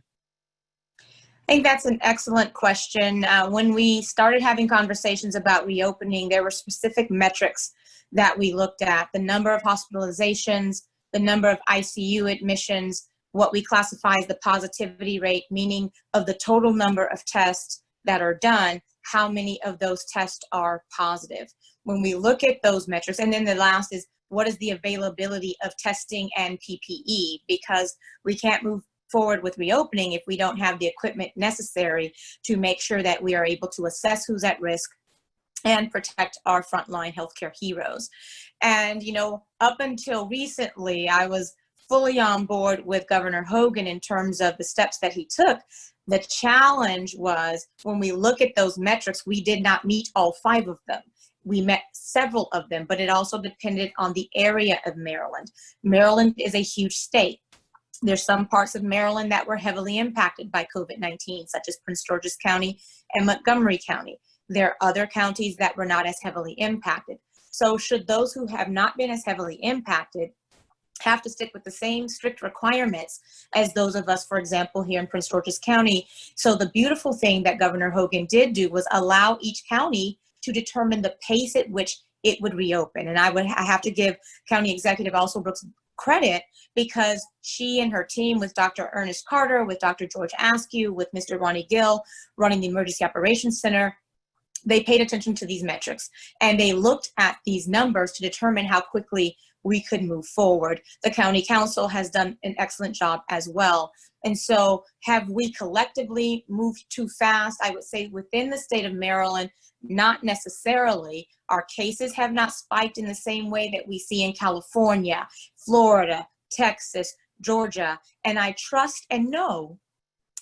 I think that's an excellent question. When we started having conversations about reopening, there were specific metrics that we looked at: the number of hospitalizations, the number of ICU admissions, what we classify as the positivity rate, meaning of the total number of tests that are done, how many of those tests are positive. When we look at those metrics, and then the last is what is the availability of testing and PPE, because we can't move forward with reopening if we don't have the equipment necessary to make sure that we are able to assess who's at risk and protect our frontline healthcare heroes. And, up until recently, I was fully on board with Governor Hogan in terms of the steps that he took. The challenge was when we look at those metrics, we did not meet all 5 of them. We met several of them, but it also depended on the area of Maryland. Maryland is a huge state. There's some parts of Maryland that were heavily impacted by COVID-19, such as Prince George's County and Montgomery County. There are other counties that were not as heavily impacted. So should those who have not been as heavily impacted have to stick with the same strict requirements as those of us, for example, here in Prince George's County? So the beautiful thing that Governor Hogan did do was allow each county to determine the pace at which it would reopen. And I have to give County Executive also Brooks credit, because she and her team with Dr. Ernest Carter, with Dr. George Askew, with Mr. Ronnie Gill running the Emergency Operations Center, they paid attention to these metrics and they looked at these numbers to determine how quickly we could move forward. The County Council has done an excellent job as well. And so have we collectively moved too fast? I would say within the state of Maryland, not necessarily. Our cases have not spiked in the same way that we see in California, Florida, Texas, Georgia. And I trust and know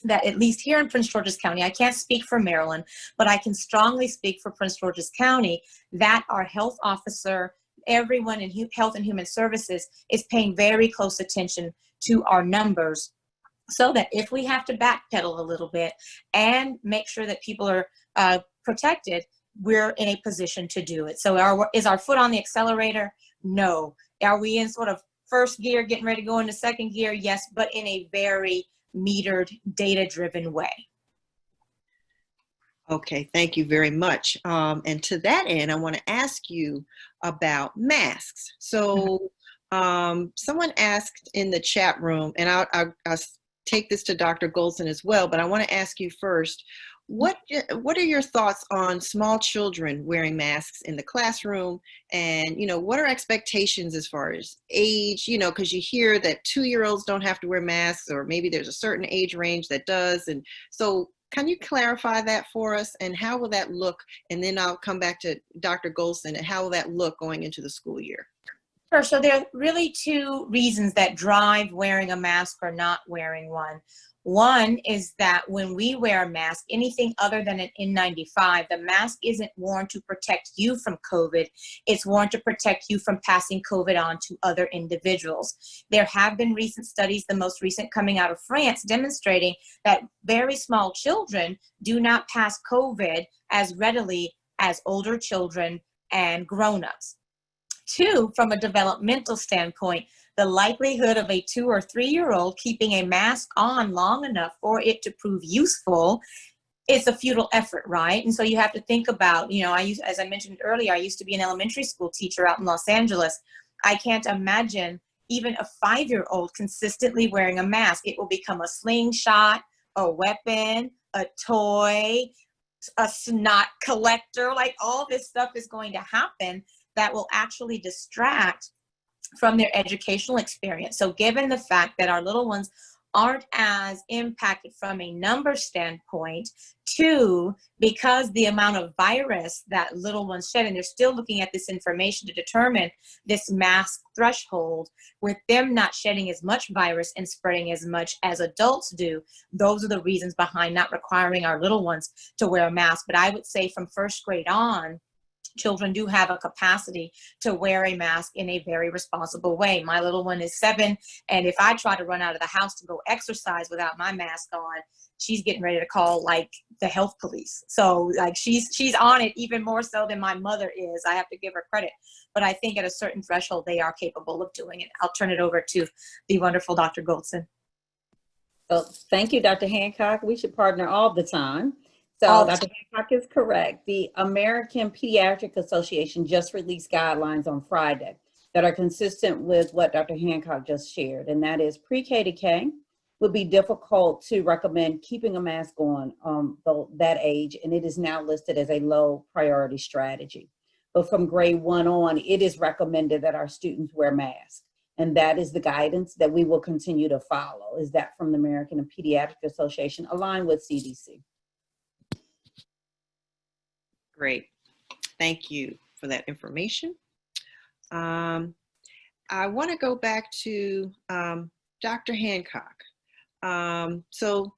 that at least here in Prince George's County, I can't speak for Maryland, but I can strongly speak for Prince George's County, that our health officer, everyone in Health and Human Services is paying very close attention to our numbers, so that if we have to backpedal a little bit and make sure that people are protected, we're in a position to do it. So is our foot on the accelerator? No. Are we in sort of first gear, getting ready to go into second gear? Yes, but in a very metered, data-driven way. Okay, thank you very much. And to that end, I want to ask you about masks. So someone asked in the chat room, and I'll take this to Dr. Goldson as well, but I want to ask you first, what are your thoughts on small children wearing masks in the classroom? And, what are expectations as far as age, because you hear that 2-year-olds don't have to wear masks, or maybe there's a certain age range that does. And so can you clarify that for us, and how will that look? And then I'll come back to Dr. Goldson, and how will that look going into the school year? Sure. So there are really 2 reasons that drive wearing a mask or not wearing one. One is that when we wear a mask, anything other than an N95, the mask isn't worn to protect you from COVID. It's worn to protect you from passing COVID on to other individuals. There have been recent studies, the most recent coming out of France, demonstrating that very small children do not pass COVID as readily as older children and grown-ups. 2, from a developmental standpoint, the likelihood of a 2- or 3-year-old keeping a mask on long enough for it to prove useful, it's a futile effort, right? And so you have to think about, as I mentioned earlier, I used to be an elementary school teacher out in Los Angeles. I can't imagine even a 5-year-old consistently wearing a mask. It will become a slingshot, a weapon, a toy, a snot collector. Like, all this stuff is going to happen that will actually distract from their educational experience. So given the fact that our little ones aren't as impacted from a number standpoint, 2, because the amount of virus that little ones shed, and they're still looking at this information to determine this mask threshold, with them not shedding as much virus and spreading as much as adults do, those are the reasons behind not requiring our little ones to wear a mask. But I would say from first grade on, children do have a capacity to wear a mask in a very responsible way. My little one is 7, and if I try to run out of the house to go exercise without my mask on, she's getting ready to call like the health police. So like she's on it even more so than my mother is. I have to give her credit. But I think at a certain threshold, they are capable of doing it. I'll turn it over to the wonderful Dr. Goldson. So thank you, Dr. Hancock. We should partner all the time. So Dr. Hancock is correct. The American Pediatric Association just released guidelines on Friday that are consistent with what Dr. Hancock just shared, and that is pre-K to K would be difficult to recommend keeping a mask on that age, and it is now listed as a low priority strategy. But from grade 1 on, it is recommended that our students wear masks, and that is the guidance that we will continue to follow. Is that from the American Pediatric Association, aligned with CDC. Great. Thank you for that information. I want to go back to Dr. Hancock. So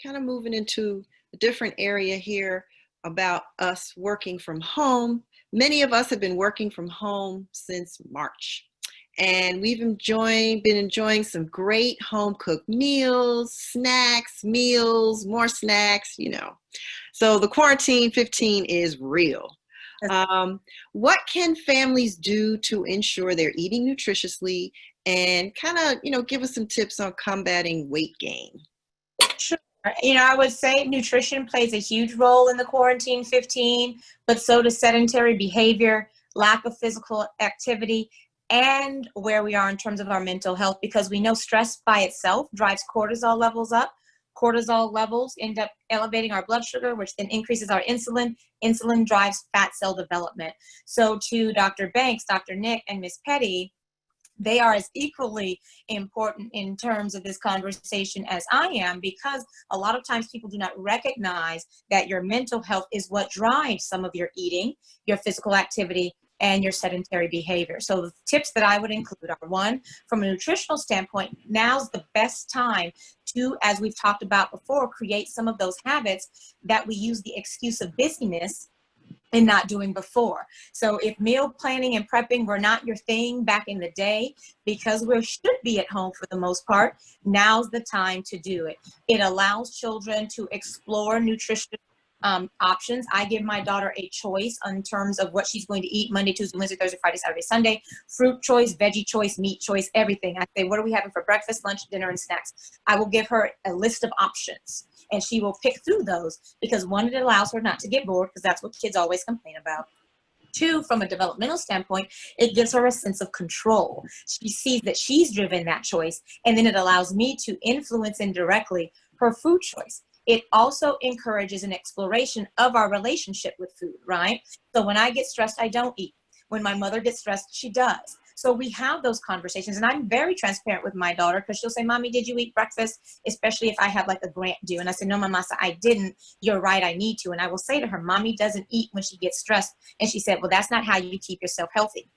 kind of moving into a different area here about us working from home. Many of us have been working from home since March. And we've been enjoying some great home cooked meals, snacks, meals, more snacks, you know. So the quarantine 15 is real. What can families do to ensure they're eating nutritiously and kind of, you know, give us some tips on combating weight gain? Sure. You know, I would say nutrition plays a huge role in the quarantine 15, but so does sedentary behavior, lack of physical activity, and where we are in terms of our mental health, because we know stress by itself drives cortisol levels up. Cortisol levels end up elevating our blood sugar, which then increases our insulin. Insulin drives fat cell development. So to Dr. Banks, Dr. Nick, and Ms. Petty, they are as equally important in terms of this conversation as I am, because a lot of times people do not recognize that your mental health is what drives some of your eating, your physical activity, and your sedentary behavior. So the tips that I would include are: one, from a nutritional standpoint, now's the best time to, as we've talked about before, create some of those habits that we use the excuse of busyness and not doing before. So if meal planning and prepping were not your thing back in the day, because we should be at home for the most part, now's the time to do it. It allows children to explore nutrition options. I give my daughter a choice in terms of what she's going to eat Monday, Tuesday, Wednesday, Thursday, Friday, Saturday, Sunday. Fruit choice, veggie choice, meat choice, everything. I say, what are we having for breakfast, lunch, dinner, and snacks? I will give her a list of options, and she will pick through those, because one, it allows her not to get bored, because that's what kids always complain about. Two, from a developmental standpoint, it gives her a sense of control. She sees that she's driven that choice, and then it allows me to influence indirectly her food choice. It also encourages an exploration of our relationship with food, right? So when I get stressed, I don't eat. When my mother gets stressed, she does. So we have those conversations, and I'm very transparent with my daughter, because she'll say, Mommy, did you eat breakfast? Especially if I have like a grant due. And I said, no, Mama, I didn't. You're right, I need to. And I will say to her, Mommy doesn't eat when she gets stressed. And she said, well, that's not how you keep yourself healthy.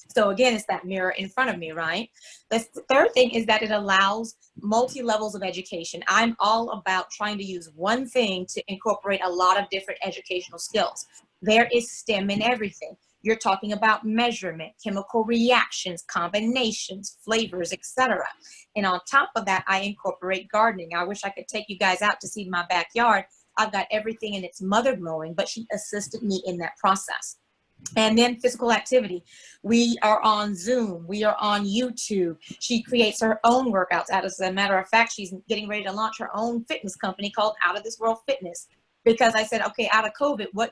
So again, it's that mirror in front of me, right? The third thing is that it allows multi-levels of education. I'm all about trying to use one thing to incorporate a lot of different educational skills. There is STEM in everything. You're talking about measurement, chemical reactions, combinations, flavors, etc. And on top of that, I incorporate gardening. I wish I could take you guys out to see my backyard. I've got everything in its mother growing, but she assisted me in that process. And then physical activity. We are on Zoom. We are on YouTube. She creates her own workouts. As a matter of fact, she's getting ready to launch her own fitness company called Out of This World Fitness. Because I said, okay, out of COVID, what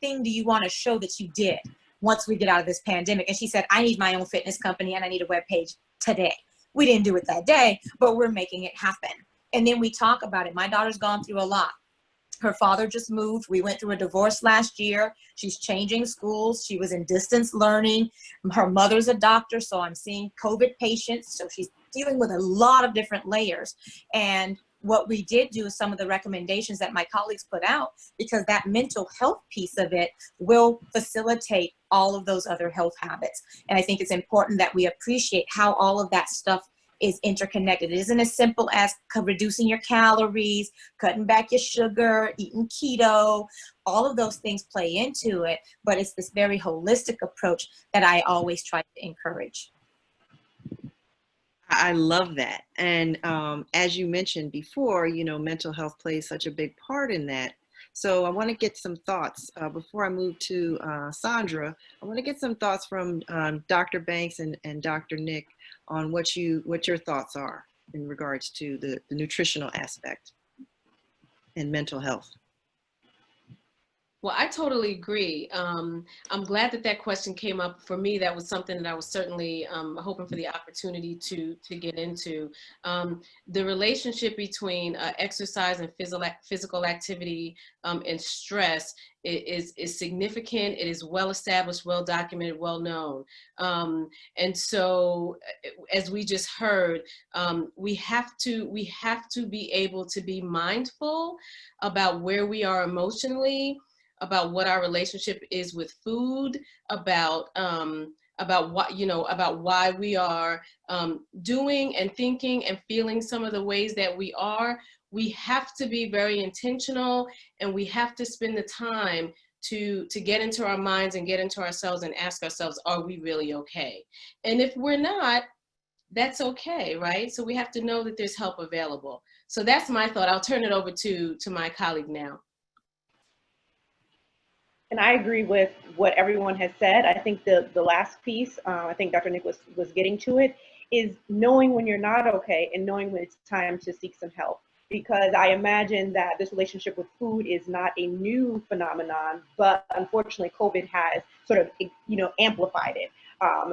thing do you want to show that you did once we get out of this pandemic? And she said, I need my own fitness company and I need a web page today. We didn't do it that day, but we're making it happen. And then we talk about it. My daughter's gone through a lot. Her father just moved. We went through a divorce last year. She's changing schools. She was in distance learning. Her mother's a doctor, so I'm seeing COVID patients. So she's dealing with a lot of different layers. And what we did do is some of the recommendations that my colleagues put out, because that mental health piece of it will facilitate all of those other health habits. And I think it's important that we appreciate how all of that stuff is interconnected. It isn't as simple as reducing your calories, cutting back your sugar, eating keto. All of those things play into it, but it's this very holistic approach that I always try to encourage. I love that. And as you mentioned before, you know, mental health plays such a big part in that. So I want to get some thoughts before I move to Sondra. I want to get some thoughts from Dr. Banks and Dr. Nick on what your thoughts are in regards to the nutritional aspect and mental health. Well, I totally agree. I'm glad that question came up. For me, that was something that I was certainly hoping for the opportunity to get into. The relationship between exercise and physical activity and stress is significant. It is well established, well documented, well known. And so, as we just heard, we have to be able to be mindful about where we are emotionally, about what our relationship is with food, about about what, about why we are doing and thinking and feeling some of the ways that we are, we have to be very intentional, and we have to spend the time to get into our minds and get into ourselves and ask ourselves, are we really okay? And if we're not, that's okay, right? So we have to know that there's help available. So that's my thought. I'll turn it over to my colleague now. And I agree with what everyone has said. I think the last piece, I think Dr. Nick was getting to it, is knowing when you're not okay and knowing when it's time to seek some help. Because I imagine that this relationship with food is not a new phenomenon, but unfortunately COVID has sort of, amplified it,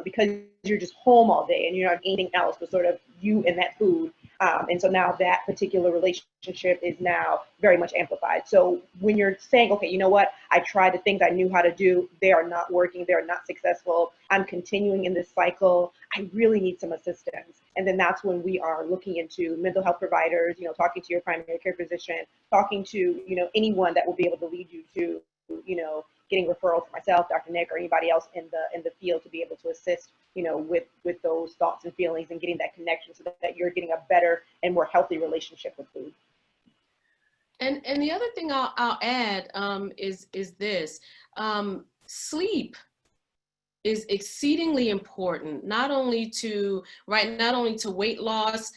because you're just home all day and you're not eating anything else but sort of you and that food. And so now that particular relationship is now very much amplified. So when you're saying, okay, you know what, I tried the things I knew how to do, they are not working, they're not successful, I'm continuing in this cycle, I really need some assistance. And then that's when we are looking into mental health providers, talking to your primary care physician, talking to, anyone that will be able to lead you to, getting referrals for myself, Dr. Nick, or anybody else in the field to be able to assist, with those thoughts and feelings and getting that connection so that you're getting a better and more healthy relationship with food. And the other thing I'll add is this: sleep is exceedingly important, not only to weight loss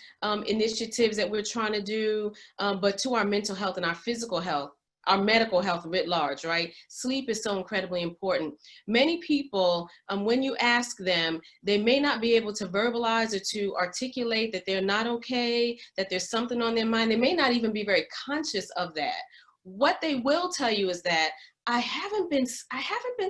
initiatives that we're trying to do, but to our mental health and our physical health, our medical health writ large, right? Sleep is so incredibly important. Many people, when you ask them, they may not be able to verbalize or to articulate that they're not okay, that there's something on their mind. They may not even be very conscious of that. What they will tell you is that I haven't been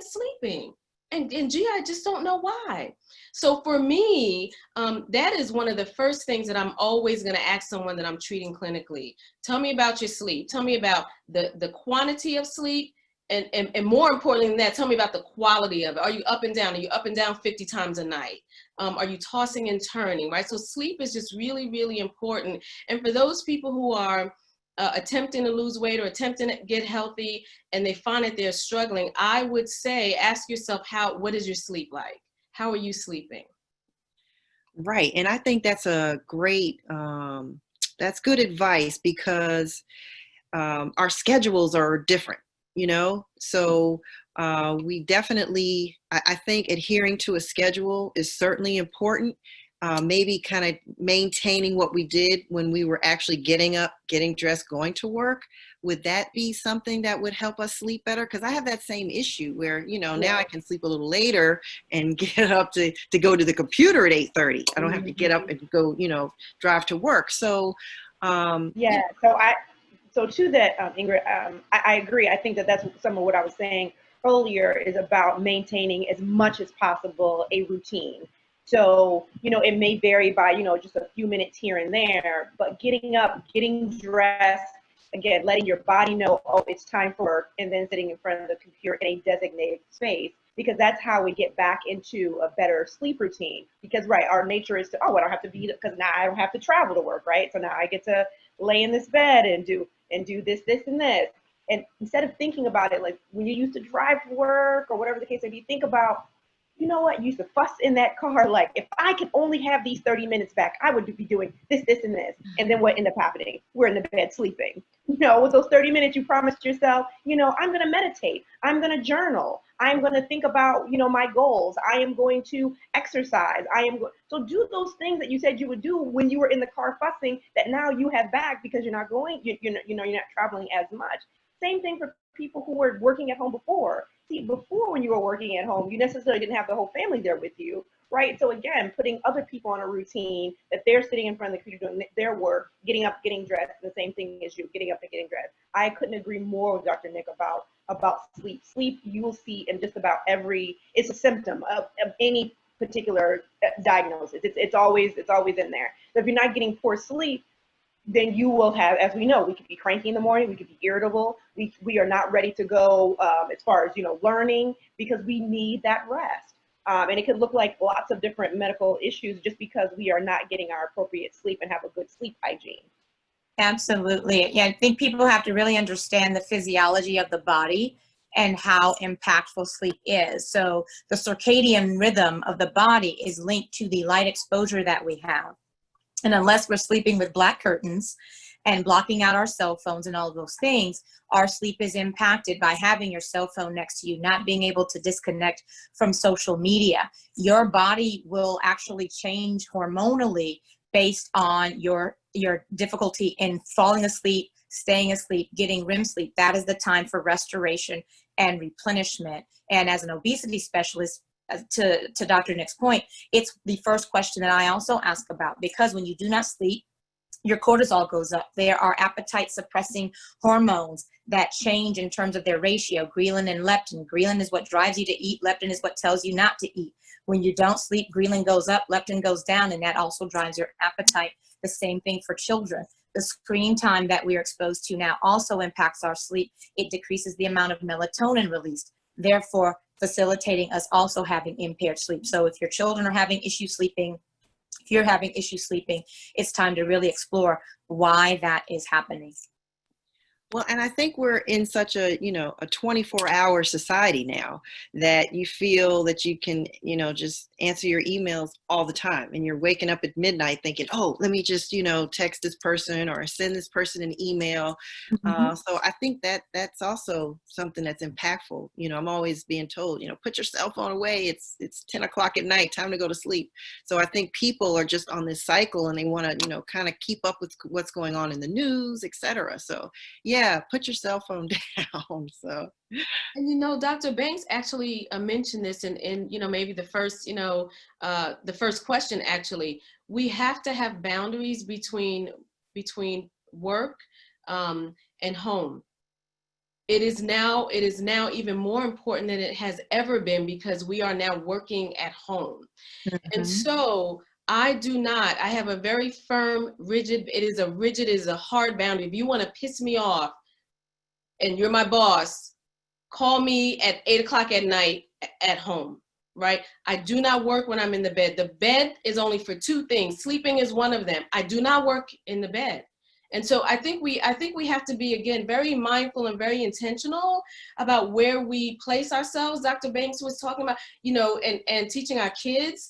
sleeping. And gee, I just don't know why. So for me, that is one of the first things that I'm always going to ask someone that I'm treating clinically. Tell me about your sleep. Tell me about the quantity of sleep. And more importantly than that, tell me about the quality of it. Are you up and down? Are you up and down 50 times a night? Are you tossing and turning, right? So sleep is just really, really important. And for those people who are attempting to lose weight or attempting to get healthy and they find that they're struggling, I would say, ask yourself, what is your sleep like? How are you sleeping? Right. And I think that's a great, that's good advice, because our schedules are different, so we definitely, I think adhering to a schedule is certainly important. Maybe kind of maintaining what we did when we were actually getting up, getting dressed, going to work. Would that be something that would help us sleep better? Because I have that same issue where, now I can sleep a little later and get up to go to the computer at 8:30. I don't have to get up and go, drive to work. So, yeah. So to that, Ingrid, I agree. I think that's some of what I was saying earlier is about maintaining as much as possible a routine. So, it may vary by, just a few minutes here and there, but getting up, getting dressed, again, letting your body know, oh, it's time for work, and then sitting in front of the computer in a designated space, because that's how we get back into a better sleep routine. Because, right, our nature is to, I don't have to be, because now I don't have to travel to work, right? So now I get to lay in this bed and do this, and this. And instead of thinking about it, like when you used to drive to work or whatever the case may be, think about, you know what, you used to fuss in that car, like, if I could only have these 30 minutes back, I would be doing this, and this. And then what ended up happening? We're in the bed sleeping. With those 30 minutes you promised yourself, I'm going to meditate. I'm going to journal. I'm going to think about, my goals. I am going to exercise. So do those things that you said you would do when you were in the car fussing, that now you have back because you're not going, you're not traveling as much. Same thing for people who were working at home before. See, before when you were working at home, you necessarily didn't have the whole family there with you, right? So again, putting other people on a routine that they're sitting in front of the computer doing their work, getting up, getting dressed, the same thing as you, getting up and getting dressed. I couldn't agree more with Dr. Nick about sleep. Sleep, you will see in just about it's a symptom of any particular diagnosis. It's always in there. So if you're not getting poor sleep, then you will have, as we know, we could be cranky in the morning, we could be irritable, we are not ready to go as far as, learning, because we need that rest. And it could look like lots of different medical issues just because we are not getting our appropriate sleep and have a good sleep hygiene. Absolutely. Yeah, I think people have to really understand the physiology of the body and how impactful sleep is. So the circadian rhythm of the body is linked to the light exposure that we have. And unless we're sleeping with black curtains and blocking out our cell phones and all of those things, our sleep is impacted by having your cell phone next to you, not being able to disconnect from social media. Your body will actually change hormonally based on your difficulty in falling asleep, staying asleep, getting REM sleep. That is the time for restoration and replenishment. And as an obesity specialist, to Dr. Nick's point, it's the first question that I also ask about, because when you do not sleep, your cortisol goes up. There are appetite suppressing hormones that change in terms of their ratio, ghrelin and leptin. Ghrelin is what drives you to eat. Leptin is what tells you not to eat. When you don't sleep, ghrelin goes up, leptin goes down, and that also drives your appetite. The same thing for children. The screen time that we are exposed to now also impacts our sleep. It decreases the amount of melatonin released, therefore facilitating us also having impaired sleep. So if your children are having issues sleeping, if you're having issues sleeping, it's time to really explore why that is happening. Well, and I think we're in such a, a 24-hour society now that you feel that you can, just answer your emails all the time. And you're waking up at midnight thinking, oh, let me just, text this person or send this person an email. Mm-hmm. So I think that's also something that's impactful. I'm always being told, put your cell phone away. It's 10 o'clock at night, time to go to sleep. So I think people are just on this cycle and they want to, kind of keep up with what's going on in the news, et cetera. So yeah, put your cell phone down. So, and Dr. Banks actually mentioned this in maybe the first the first question. Actually, we have to have boundaries between work and home. It is now even more important than it has ever been, because we are now working at home. Mm-hmm. And so I have a very firm, rigid, it is a hard boundary. If you want to piss me off and you're my boss, call me at 8 o'clock at night at home, right? I do not work when I'm in the bed. The bed is only for two things. Sleeping is one of them. I do not work in the bed. And so I think we have to be, again, very mindful and very intentional about where we place ourselves. Dr. Banks was talking about, and teaching our kids,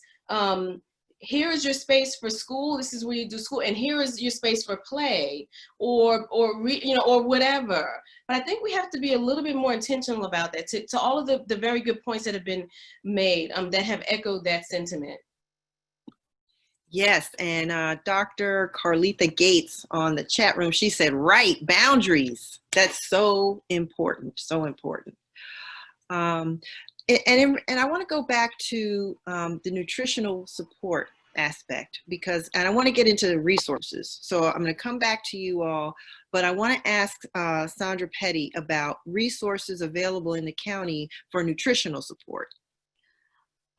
here is your space for school. This is where you do school, and here is your space for play, or whatever. But I think we have to be a little bit more intentional about that. To all of the very good points that have been made, that have echoed that sentiment. Yes, and Dr. Carlitha Gates on the chat room, she said, right, boundaries. That's so important, so important. And I want to go back to the nutritional support aspect, and I want to get into the resources. So I'm going to come back to you all, but I want to ask Sondra Petty about resources available in the county for nutritional support.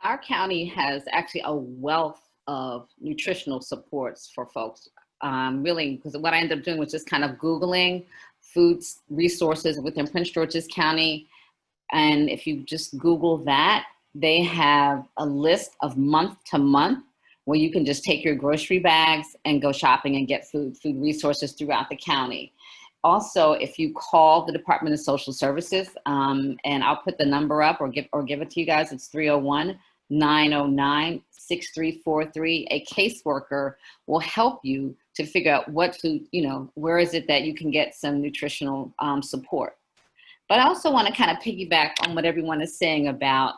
Our county has actually a wealth of nutritional supports for folks. Really, because what I ended up doing was just kind of Googling food resources within Prince George's County. And if you just Google that, they have a list of month to month where you can just take your grocery bags and go shopping and get food resources throughout the county. Also, if you call the Department of Social Services, and I'll put the number up or give it to you guys, it's 301-909-6343. A caseworker will help you to figure out what food, where is it that you can get some nutritional support. But I also want to kind of piggyback on what everyone is saying about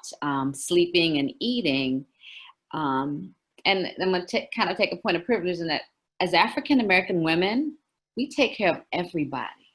sleeping and eating. And I'm going to kind of take a point of privilege in that as African-American women, we take care of everybody.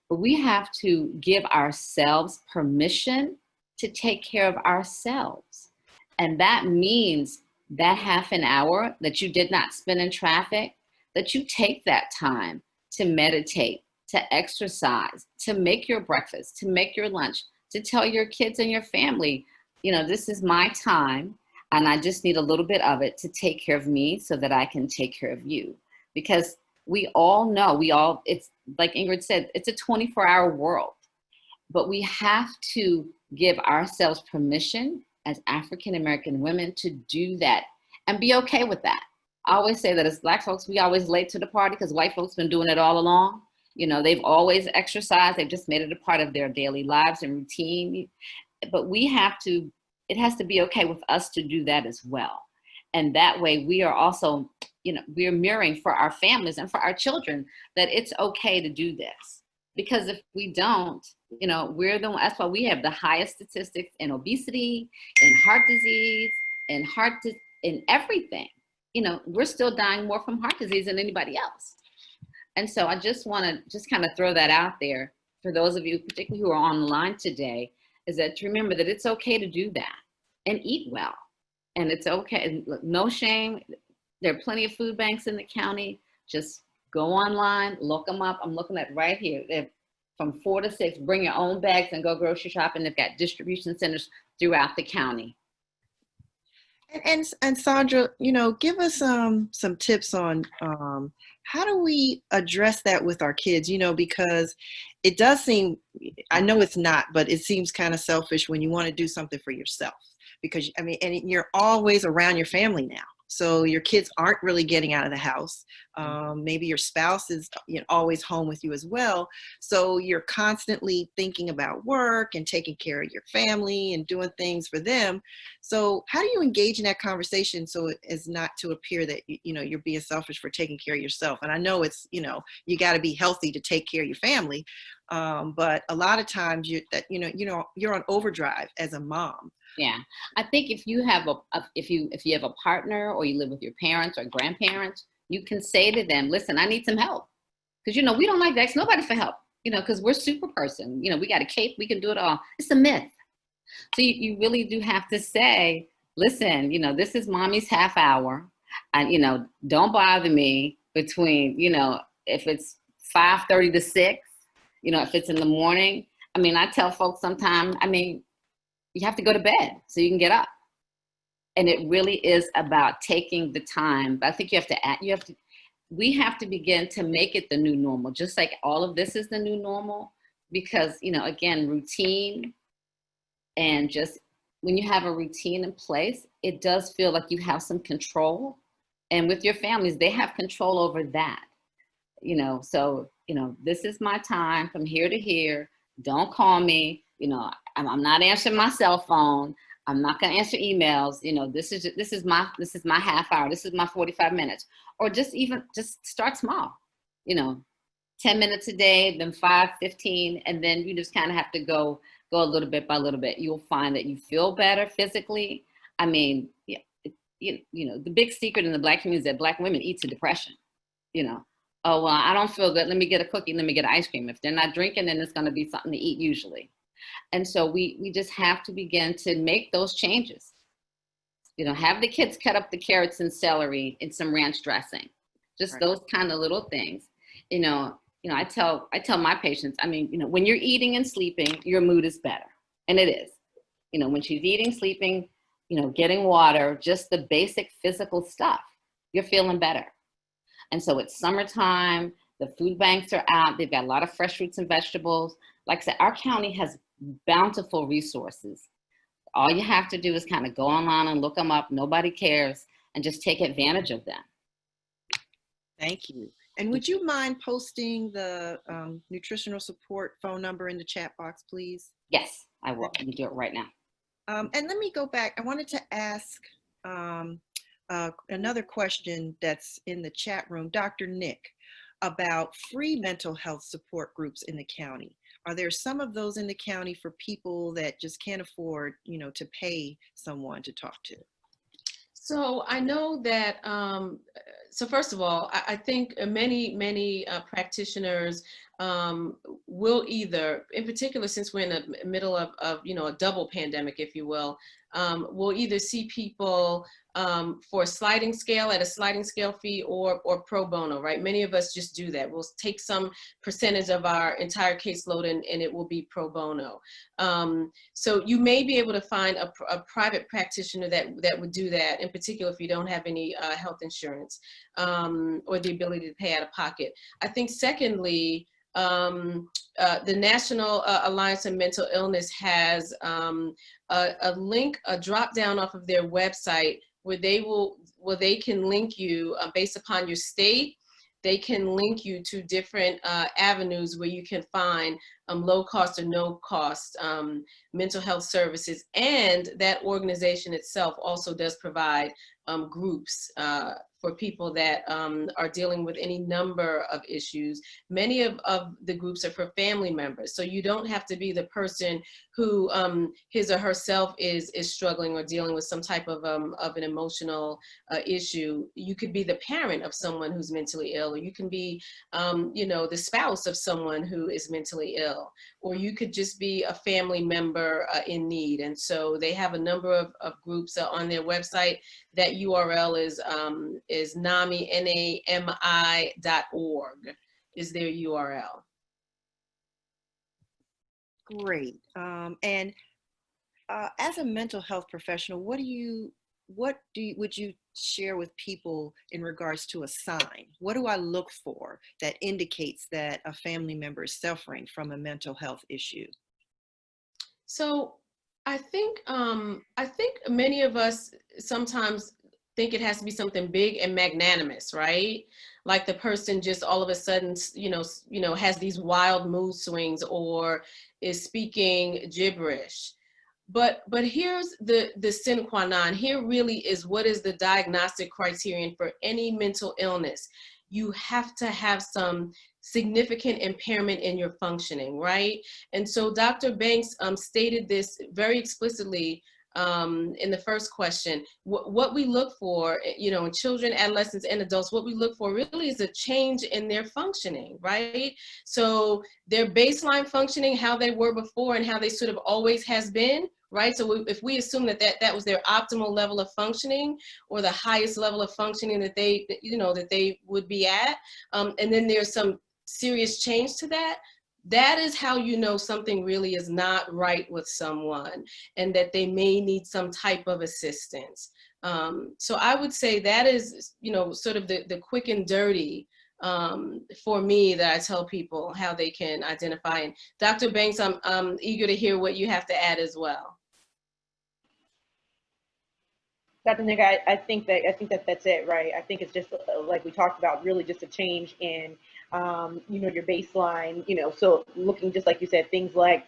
But we have to give ourselves permission to take care of ourselves. And that means that half an hour that you did not spend in traffic, that you take that time to meditate, to exercise, to make your breakfast, to make your lunch, to tell your kids and your family, this is my time and I just need a little bit of it to take care of me so that I can take care of you. Because we all know, it's like Ingrid said, it's a 24-hour world, but we have to give ourselves permission as African-American women to do that and be okay with that. I always say that as Black folks, we always late to the party because white folks been doing it all along. You know, they've always exercised. They've just made it a part of their daily lives and routine. But it has to be okay with us to do that as well. And that way we are also, you know, we're mirroring for our families and for our children that it's okay to do this. Because if we don't, you know, that's why we have the highest statistics in obesity, in heart disease, in everything. You know, we're still dying more from heart disease than anybody else. And so I just want to just kind of throw that out there for those of you, particularly who are online today, is that to remember that it's okay to do that and eat well. And it's okay, no shame. There are plenty of food banks in the county. Just go online, look them up. I'm looking at right here. They're from 4 to 6, bring your own bags and go grocery shopping. They've got distribution centers throughout the county. And Sondra, you know, give us some tips on how do we address that with our kids, you know, because it does seem, I know it's not, but it seems kind of selfish when you want to do something for yourself, because I mean, and you're always around your family now. So your kids aren't really getting out of the house. Maybe your spouse is, you know, always home with you as well. So you're constantly thinking about work and taking care of your family and doing things for them. So how do you engage in that conversation so as not to appear that, you know, you're being selfish for taking care of yourself? And I know it's, you know, you got to be healthy to take care of your family. But a lot of times you're on overdrive as a mom. Yeah, I think if you have if you have a partner or you live with your parents or grandparents, you can say to them, listen, I need some help. Because, you know, we don't like to ask nobody for help, you know, because we're super person. You know, we got a cape, we can do it all. It's a myth. So you really do have to say, listen, you know, this is mommy's half hour. And, you know, don't bother me between, you know, if it's 5:30 to 6, you know, if it's in the morning. I mean, I tell folks sometimes, I mean, you have to go to bed so you can get up. And it really is about taking the time. But I think we have to begin to make it the new normal, just like all of this is the new normal. Because, you know, again, routine, and just when you have a routine in place, it does feel like you have some control. And with your families, they have control over that. You know, so, you know, this is my time from here to here. Don't call me. You know, I'm not answering my cell phone. I'm not going to answer emails. You know, this is my half hour. This is my 45 minutes. Or just start small. You know, 10 minutes a day, then 5, 15, and then you just kind of have to go a little bit by little bit. You'll find that you feel better physically. I mean, yeah, you know, the big secret in the Black community is that Black women eat to depression. You know, oh, well, I don't feel good. Let me get a cookie. Let me get ice cream. If they're not drinking, then it's going to be something to eat usually. And so we just have to begin to make those changes. You know, have the kids cut up the carrots and celery in some ranch dressing. Just those kind of little things. You know, I tell my patients, I mean, you know, when you're eating and sleeping, your mood is better. And it is. You know, when she's eating, sleeping, you know, getting water, just the basic physical stuff, you're feeling better. And so it's summertime, the food banks are out, they've got a lot of fresh fruits and vegetables. Like I said, our county has bountiful resources. All you have to do is kind of go online and look them up. Nobody cares, and just take advantage of them. Thank you. And would you mind posting the nutritional support phone number in the chat box, please? Yes, I will. Let me do it right now. And let me go back. I wanted to ask another question that's in the chat room, Dr. Nick, about free mental health support groups in the county. Are there some of those in the county for people that just can't afford, you know, to pay someone to talk to? So I know that, so first of all, I think many practitioners will either, in particular, since we're in the middle of you know, a double pandemic, if you will either see people for a sliding scale fee or pro bono, right? Many of us just do that. We'll take some percentage of our entire caseload and it will be pro bono. So you may be able to find a private practitioner that would do that, in particular if you don't have any health insurance or the ability to pay out of pocket. I think secondly, the National Alliance on Mental Illness has a link, a drop down off of their website where they can link you based upon your state they can link you to different avenues where you can find low cost or no cost mental health services. And that organization itself also does provide groups for people that are dealing with any number of issues. Many of the groups are for family members. So you don't have to be the person who his or herself is struggling or dealing with some type of an emotional issue. You could be the parent of someone who's mentally ill, or you can be, you know, the spouse of someone who is mentally ill, or you could just be a family member in need. And so they have a number of groups on their website. That URL is NAMI, NAMI.org is their URL. Great. And as a mental health professional, would you share with people in regards to a sign? What do I look for that indicates that a family member is suffering from a mental health issue? So I think many of us sometimes think it has to be something big and magnanimous, right? Like the person just all of a sudden, you know, has these wild mood swings or is speaking gibberish. But here's the sine qua non. Here really is what is the diagnostic criterion for any mental illness. You have to have some significant impairment in your functioning, right? And so Dr. Banks stated this very explicitly in the first question. What we look for, you know, in children, adolescents, and adults, what we look for really is a change in their functioning, right? So their baseline functioning, how they were before and how they sort of always has been, right? So if we assume that was their optimal level of functioning or the highest level of functioning that they, you know, that they would be at, and then there's some serious change to that, that is how you know something really is not right with someone and that they may need some type of assistance. So I would say that is, you know, sort of the quick and dirty for me that I tell people how they can identify. And Dr. Banks, I'm eager to hear what you have to add as well. Dr. Nick, I think that that's it, right? I think it's just like we talked about, really just a change in, you know, your baseline, you know, so looking just like you said, things like,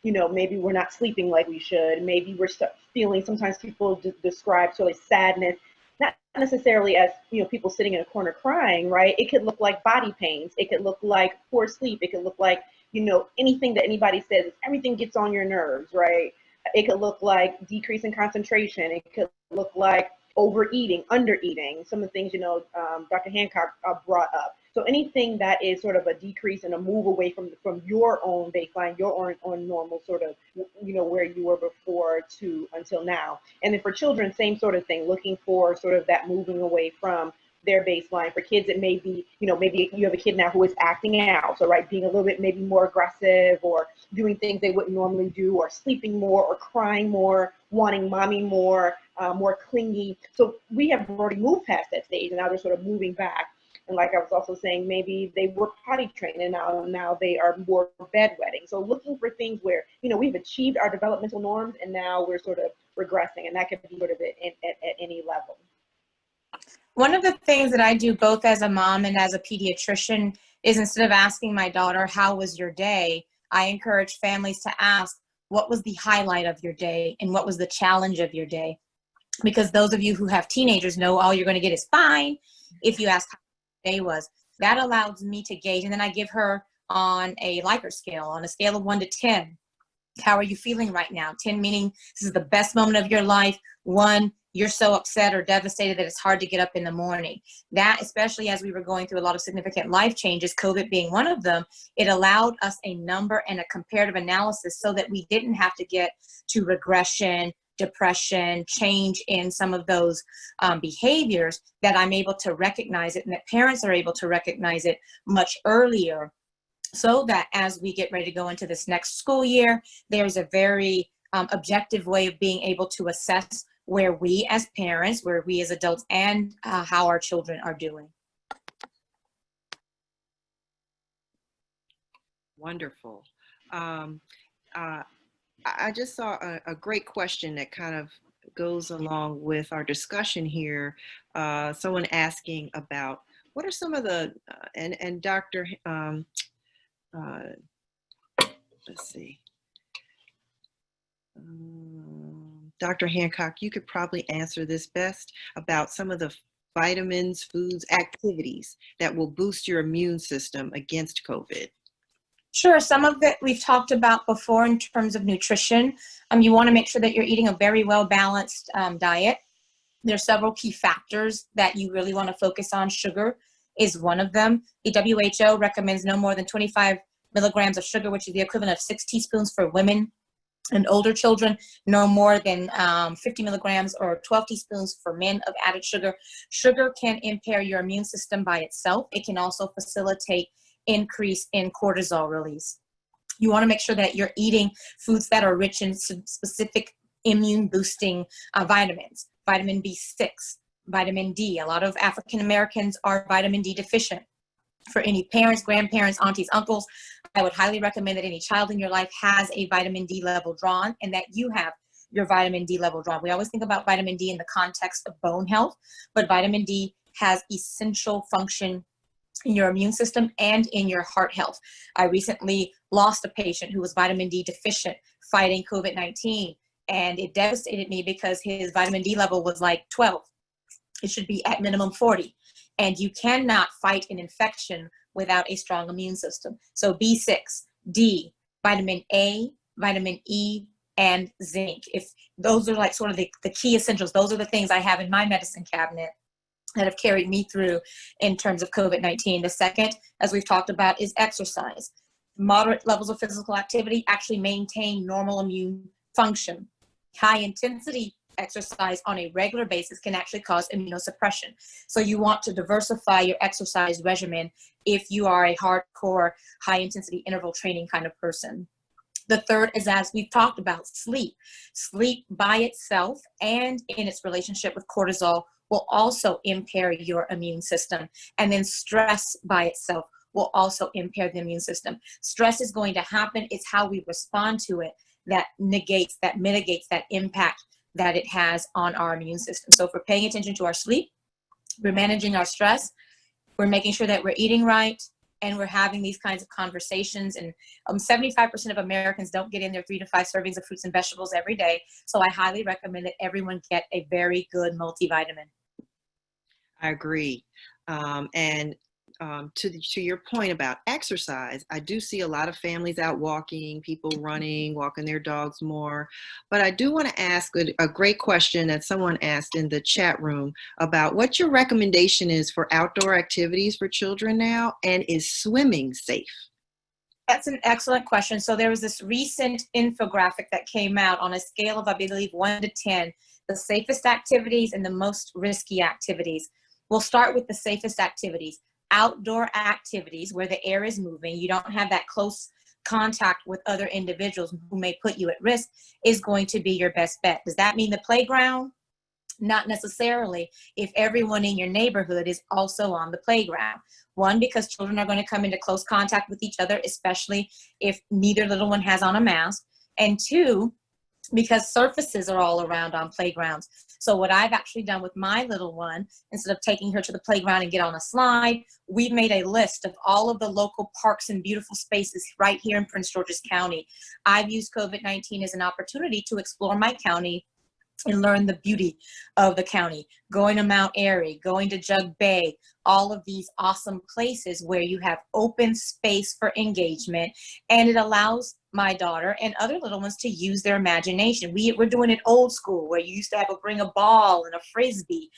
you know, maybe we're not sleeping like we should. Maybe we're feeling, sometimes people describe sort of sadness, not necessarily as, you know, people sitting in a corner crying, right? It could look like body pains. It could look like poor sleep. It could look like, you know, anything that anybody says, everything gets on your nerves, right? It could look like decrease in concentration. It could look like overeating, undereating, some of the things, you know, Dr. Hancock brought up. So anything that is sort of a decrease and a move away from your own baseline, your own normal sort of, you know, where you were before to until now. And then for children, same sort of thing, looking for sort of that moving away from their baseline. For kids, it may be, you know, maybe you have a kid now who is acting out, so right, being a little bit maybe more aggressive or doing things they wouldn't normally do, or sleeping more or crying more, wanting mommy more, more clingy. So we have already moved past that stage and now they're sort of moving back. And like I was also saying, maybe they were potty trained and now they are more bedwetting. So looking for things where, you know, we've achieved our developmental norms and now we're sort of regressing, and that could be sort of at any level. One of the things that I do both as a mom and as a pediatrician is, instead of asking my daughter, how was your day? I encourage families to ask, what was the highlight of your day and what was the challenge of your day? Because those of you who have teenagers know all you're going to get is fine if you ask how your day was. That allows me to gauge, and then I give her on a Likert scale, on a scale of 1 to 10. How are you feeling right now? 10 meaning this is the best moment of your life. 1, you're so upset or devastated that it's hard to get up in the morning. That, especially as we were going through a lot of significant life changes, COVID being one of them, it allowed us a number and a comparative analysis so that we didn't have to get to regression, depression, change in some of those behaviors, that I'm able to recognize it and that parents are able to recognize it much earlier, so that as we get ready to go into this next school year, there's a very objective way of being able to assess where we as parents, where we as adults, and how our children are doing. Wonderful. I just saw a great question that kind of goes along with our discussion here. Someone asking about what are some of the, and Dr. Let's see. Dr. Hancock, you could probably answer this best about some of the vitamins, foods, activities that will boost your immune system against COVID. Sure, some of it we've talked about before in terms of nutrition. You want to make sure that you're eating a very well-balanced diet. There are several key factors that you really want to focus on. Sugar is one of them. The WHO recommends no more than 25 milligrams of sugar, which is the equivalent of 6 teaspoons for women. And older children, no more than 50 milligrams or 12 teaspoons for men of added sugar. Sugar can impair your immune system by itself. It can also facilitate increase in cortisol release. You want to make sure that you're eating foods that are rich in specific immune boosting vitamins. Vitamin B6, vitamin D. A lot of African Americans are vitamin D deficient. For any parents, grandparents, aunties, uncles, I would highly recommend that any child in your life has a vitamin D level drawn and that you have your vitamin D level drawn. We always think about vitamin D in the context of bone health, but vitamin D has essential function in your immune system and in your heart health. I recently lost a patient who was vitamin D deficient fighting COVID-19, and it devastated me because his vitamin D level was like 12. It should be at minimum 40. And you cannot fight an infection without a strong immune system. So B6, D, vitamin A, vitamin E, and zinc. If those are like sort of the key essentials, those are the things I have in my medicine cabinet that have carried me through in terms of COVID-19. The second, as we've talked about, is exercise. Moderate levels of physical activity actually maintain normal immune function. High intensity exercise on a regular basis can actually cause immunosuppression. So you want to diversify your exercise regimen if you are a hardcore, high intensity interval training kind of person. The third is, as we've talked about, sleep. Sleep by itself and in its relationship with cortisol will also impair your immune system. And then stress by itself will also impair the immune system. Stress is going to happen. It's how we respond to it that negates, that mitigates that impact that it has on our immune system. So if we're paying attention to our sleep, we're managing our stress, we're making sure that we're eating right, and we're having these kinds of conversations. And 75% of Americans don't get in their 3 to 5 servings of fruits and vegetables every day. So I highly recommend that everyone get a very good multivitamin. I agree. To your point about exercise, I do see a lot of families out walking, people running, walking their dogs more. But I do want to ask a great question that someone asked in the chat room about what your recommendation is for outdoor activities for children now, and is swimming safe? That's an excellent question. So there was this recent infographic that came out on a scale of, I believe, 1 to 10, the safest activities and the most risky activities. We'll start with the safest activities. Outdoor activities where the air is moving, you don't have that close contact with other individuals who may put you at risk, is going to be your best bet. Does that mean the playground? Not necessarily, if everyone in your neighborhood is also on the playground. One, because children are going to come into close contact with each other, especially if neither little one has on a mask. And two, because surfaces are all around on playgrounds. So what I've actually done with my little one, instead of taking her to the playground and get on a slide, we've made a list of all of the local parks and beautiful spaces right here in Prince George's County. I've used COVID-19 as an opportunity to explore my county and learn the beauty of the county. Going to Mount Airy, going to Jug Bay, all of these awesome places where you have open space for engagement, and it allows my daughter and other little ones to use their imagination. We're doing it old school, where you used to have to bring a ball and a frisbee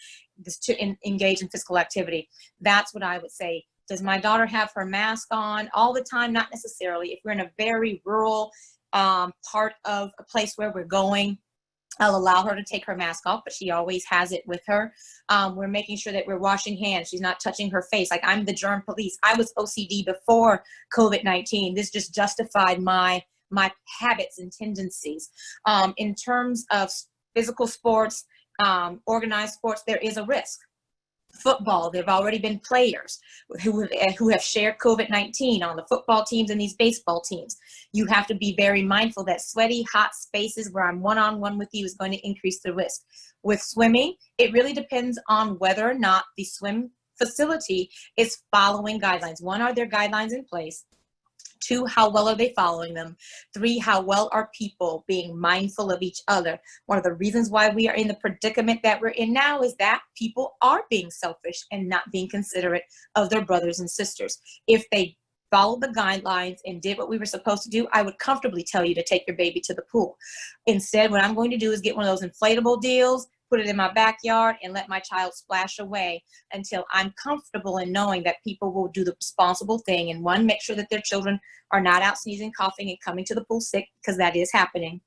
to engage in physical activity. That's what I would say. Does my daughter have her mask on all the time? Not necessarily. If we're in a very rural part of a place where we're going, I'll allow her to take her mask off, but she always has it with her. We're making sure that we're washing hands. She's not touching her face. Like, I'm the germ police. I was OCD before COVID-19. This just justified my habits and tendencies. In terms of physical sports, organized sports, there is a risk. Football, there have already been players who have shared COVID-19 on the football teams and these baseball teams. You have to be very mindful that sweaty, hot spaces where I'm one-on-one with you is going to increase the risk. With swimming, it really depends on whether or not the swim facility is following guidelines. One, are there guidelines in place? Two, how well are they following them? Three, how well are people being mindful of each other? One of the reasons why we are in the predicament that we're in now is that people are being selfish and not being considerate of their brothers and sisters. If they followed the guidelines and did what we were supposed to do, I would comfortably tell you to take your baby to the pool. Instead, what I'm going to do is get one of those inflatable deals, put it in my backyard, and let my child splash away until I'm comfortable in knowing that people will do the responsible thing. And one, make sure that their children are not out sneezing, coughing, and coming to the pool sick, because that is happening.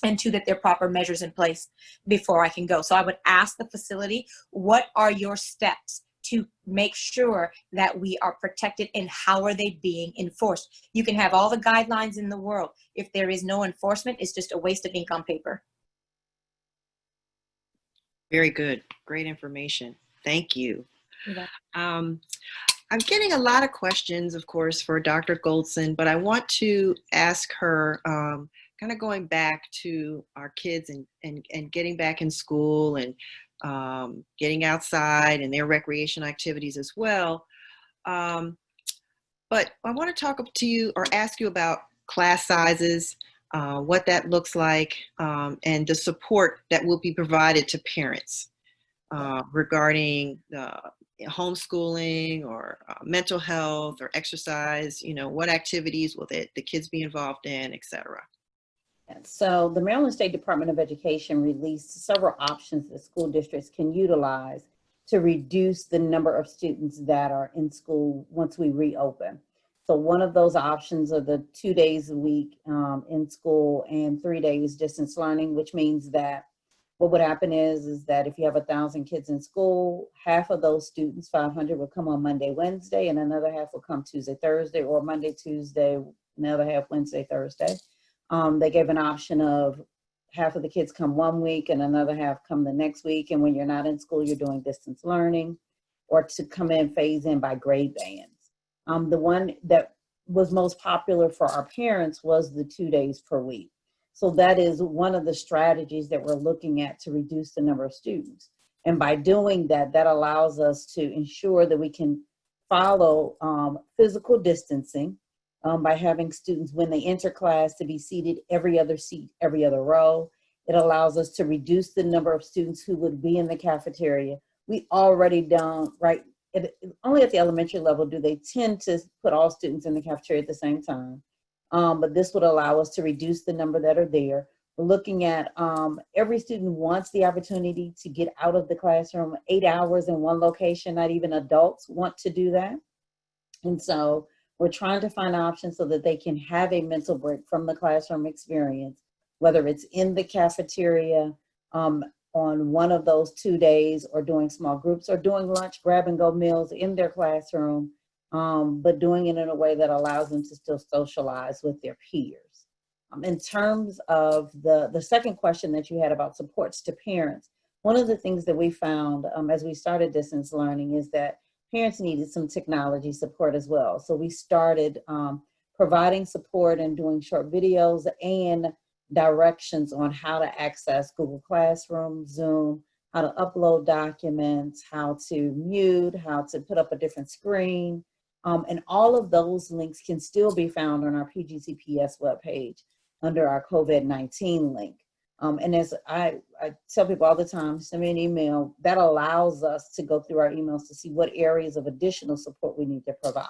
And two, that there are proper measures in place before I can go. So I would ask the facility, what are your steps to make sure that we are protected, and how are they being enforced? You can have all the guidelines in the world. If there is no enforcement, it's just a waste of ink on paper. Very good. Great information. Thank you. Yeah. I'm getting a lot of questions, of course, for Dr. Goldson, but I want to ask her, kind of going back to our kids and getting back in school and getting outside and their recreation activities as well. But I want to talk to you or ask you about class sizes, what that looks like, and the support that will be provided to parents regarding homeschooling or mental health or exercise. You know, what activities will the kids be involved in, et cetera. So the Maryland State Department of Education released several options that school districts can utilize to reduce the number of students that are in school once we reopen. So one of those options are the 2 days a week in school and 3 days distance learning, which means that what would happen is that if you have 1,000 kids in school, half of those students, 500, will come on Monday, Wednesday, and another half will come Tuesday, Thursday, or Monday, Tuesday, another half Wednesday, Thursday. They gave an option of half of the kids come 1 week and another half come the next week. And when you're not in school, you're doing distance learning, or to come in, phase in by grade bands. The one that was most popular for our parents was the 2 days per week. So that is one of the strategies that we're looking at to reduce the number of students. And by doing that, that allows us to ensure that we can follow physical distancing, by having students, when they enter class, to be seated every other seat, every other row. It allows us to reduce the number of students who would be in the cafeteria. We already don't, right, only at the elementary level do they tend to put all students in the cafeteria at the same time. But this would allow us to reduce the number that are there. We're looking at every student wants the opportunity to get out of the classroom. 8 hours in one location, not even adults want to do that. And so we're trying to find options so that they can have a mental break from the classroom experience, whether it's in the cafeteria on one of those 2 days, or doing small groups, or doing lunch, grab and go meals in their classroom, but doing it in a way that allows them to still socialize with their peers. In terms of the second question that you had about supports to parents, one of the things that we found as we started distance learning is that parents needed some technology support as well. So we started providing support and doing short videos and directions on how to access Google Classroom, Zoom, how to upload documents, how to mute, how to put up a different screen. And all of those links can still be found on our PGCPS webpage under our COVID-19 link. And as I tell people all the time, send me an email. That allows us to go through our emails to see what areas of additional support we need to provide.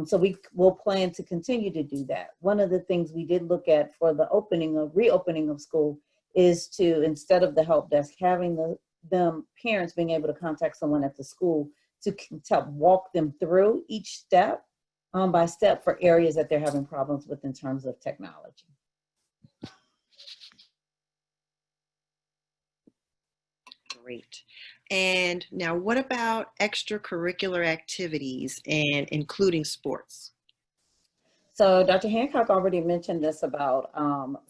So we will plan to continue to do that. One of the things we did look at for the reopening of school is to, instead of the help desk, having the parents being able to contact someone at the school to help walk them through each step by step for areas that they're having problems with in terms of technology. Great. And now what about extracurricular activities and including sports? So Dr. Hancock already mentioned this about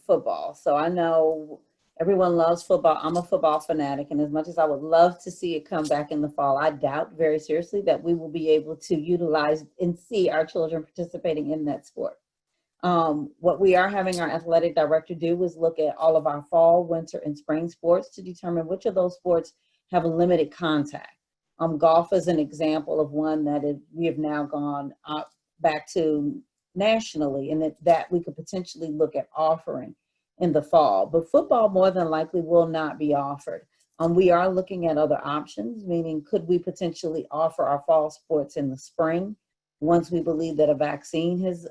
football. So I know everyone loves football. I'm a football fanatic, and as much as I would love to see it come back in the fall, I doubt very seriously that we will be able to utilize and see our children participating in that sport. What we are having our athletic director do is look at all of our fall, winter, and spring sports to determine which of those sports have a limited contact. Golf is an example of one that we have now gone back to nationally, and that we could potentially look at offering in the fall. But football more than likely will not be offered. We are looking at other options, meaning could we potentially offer our fall sports in the spring once we believe that a vaccine has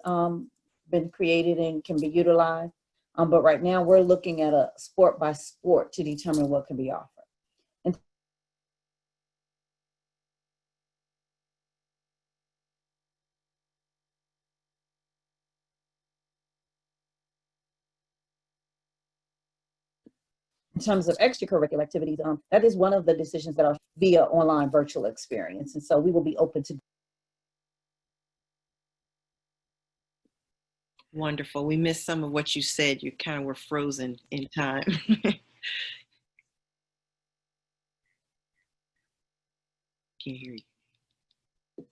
been created and can be utilized. But right now we're looking at a sport by sport to determine what can be offered. In terms of extracurricular activities, that is one of the decisions that are via online virtual experience. And so we will be open to. Wonderful. We missed some of what you said. You kind of were frozen in time. Can't hear you.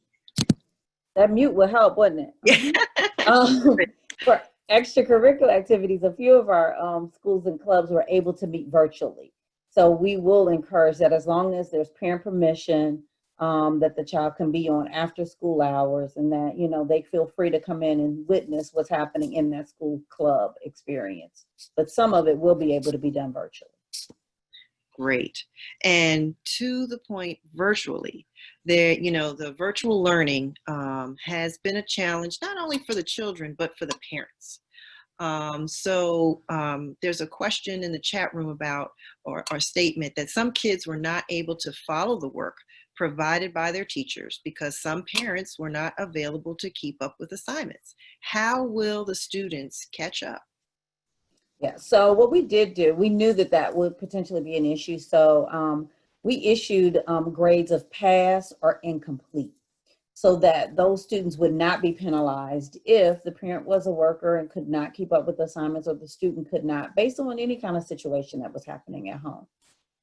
That mute will help, wouldn't it? For extracurricular activities, a few of our schools and clubs were able to meet virtually. So we will encourage that as long as there's parent permission, that the child can be on after school hours, and that, you know, they feel free to come in and witness what's happening in that school club experience. But some of it will be able to be done virtually. Great. And to the point, virtually, there, you know, the virtual learning has been a challenge, not only for the children, but for the parents. So there's a question in the chat room about, or a statement that some kids were not able to follow the work provided by their teachers because some parents were not available to keep up with assignments. How will the students catch up? Yeah, so what we did do, we knew that that would potentially be an issue. So we issued grades of pass or incomplete so that those students would not be penalized if the parent was a worker and could not keep up with assignments, or the student could not, based on any kind of situation that was happening at home.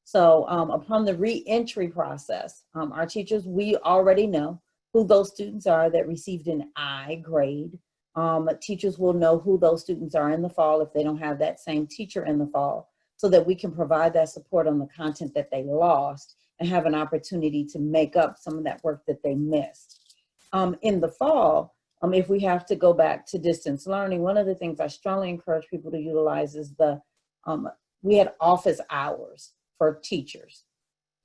So upon the re-entry process, our teachers, we already know who those students are that received an I grade. Teachers will know who those students are in the fall if they don't have that same teacher in the fall, so that we can provide that support on the content that they lost and have an opportunity to make up some of that work that they missed. In the fall, if we have to go back to distance learning, one of the things I strongly encourage people to utilize is we had office hours for teachers.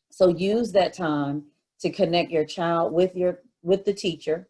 So use that time to connect your child with the teacher,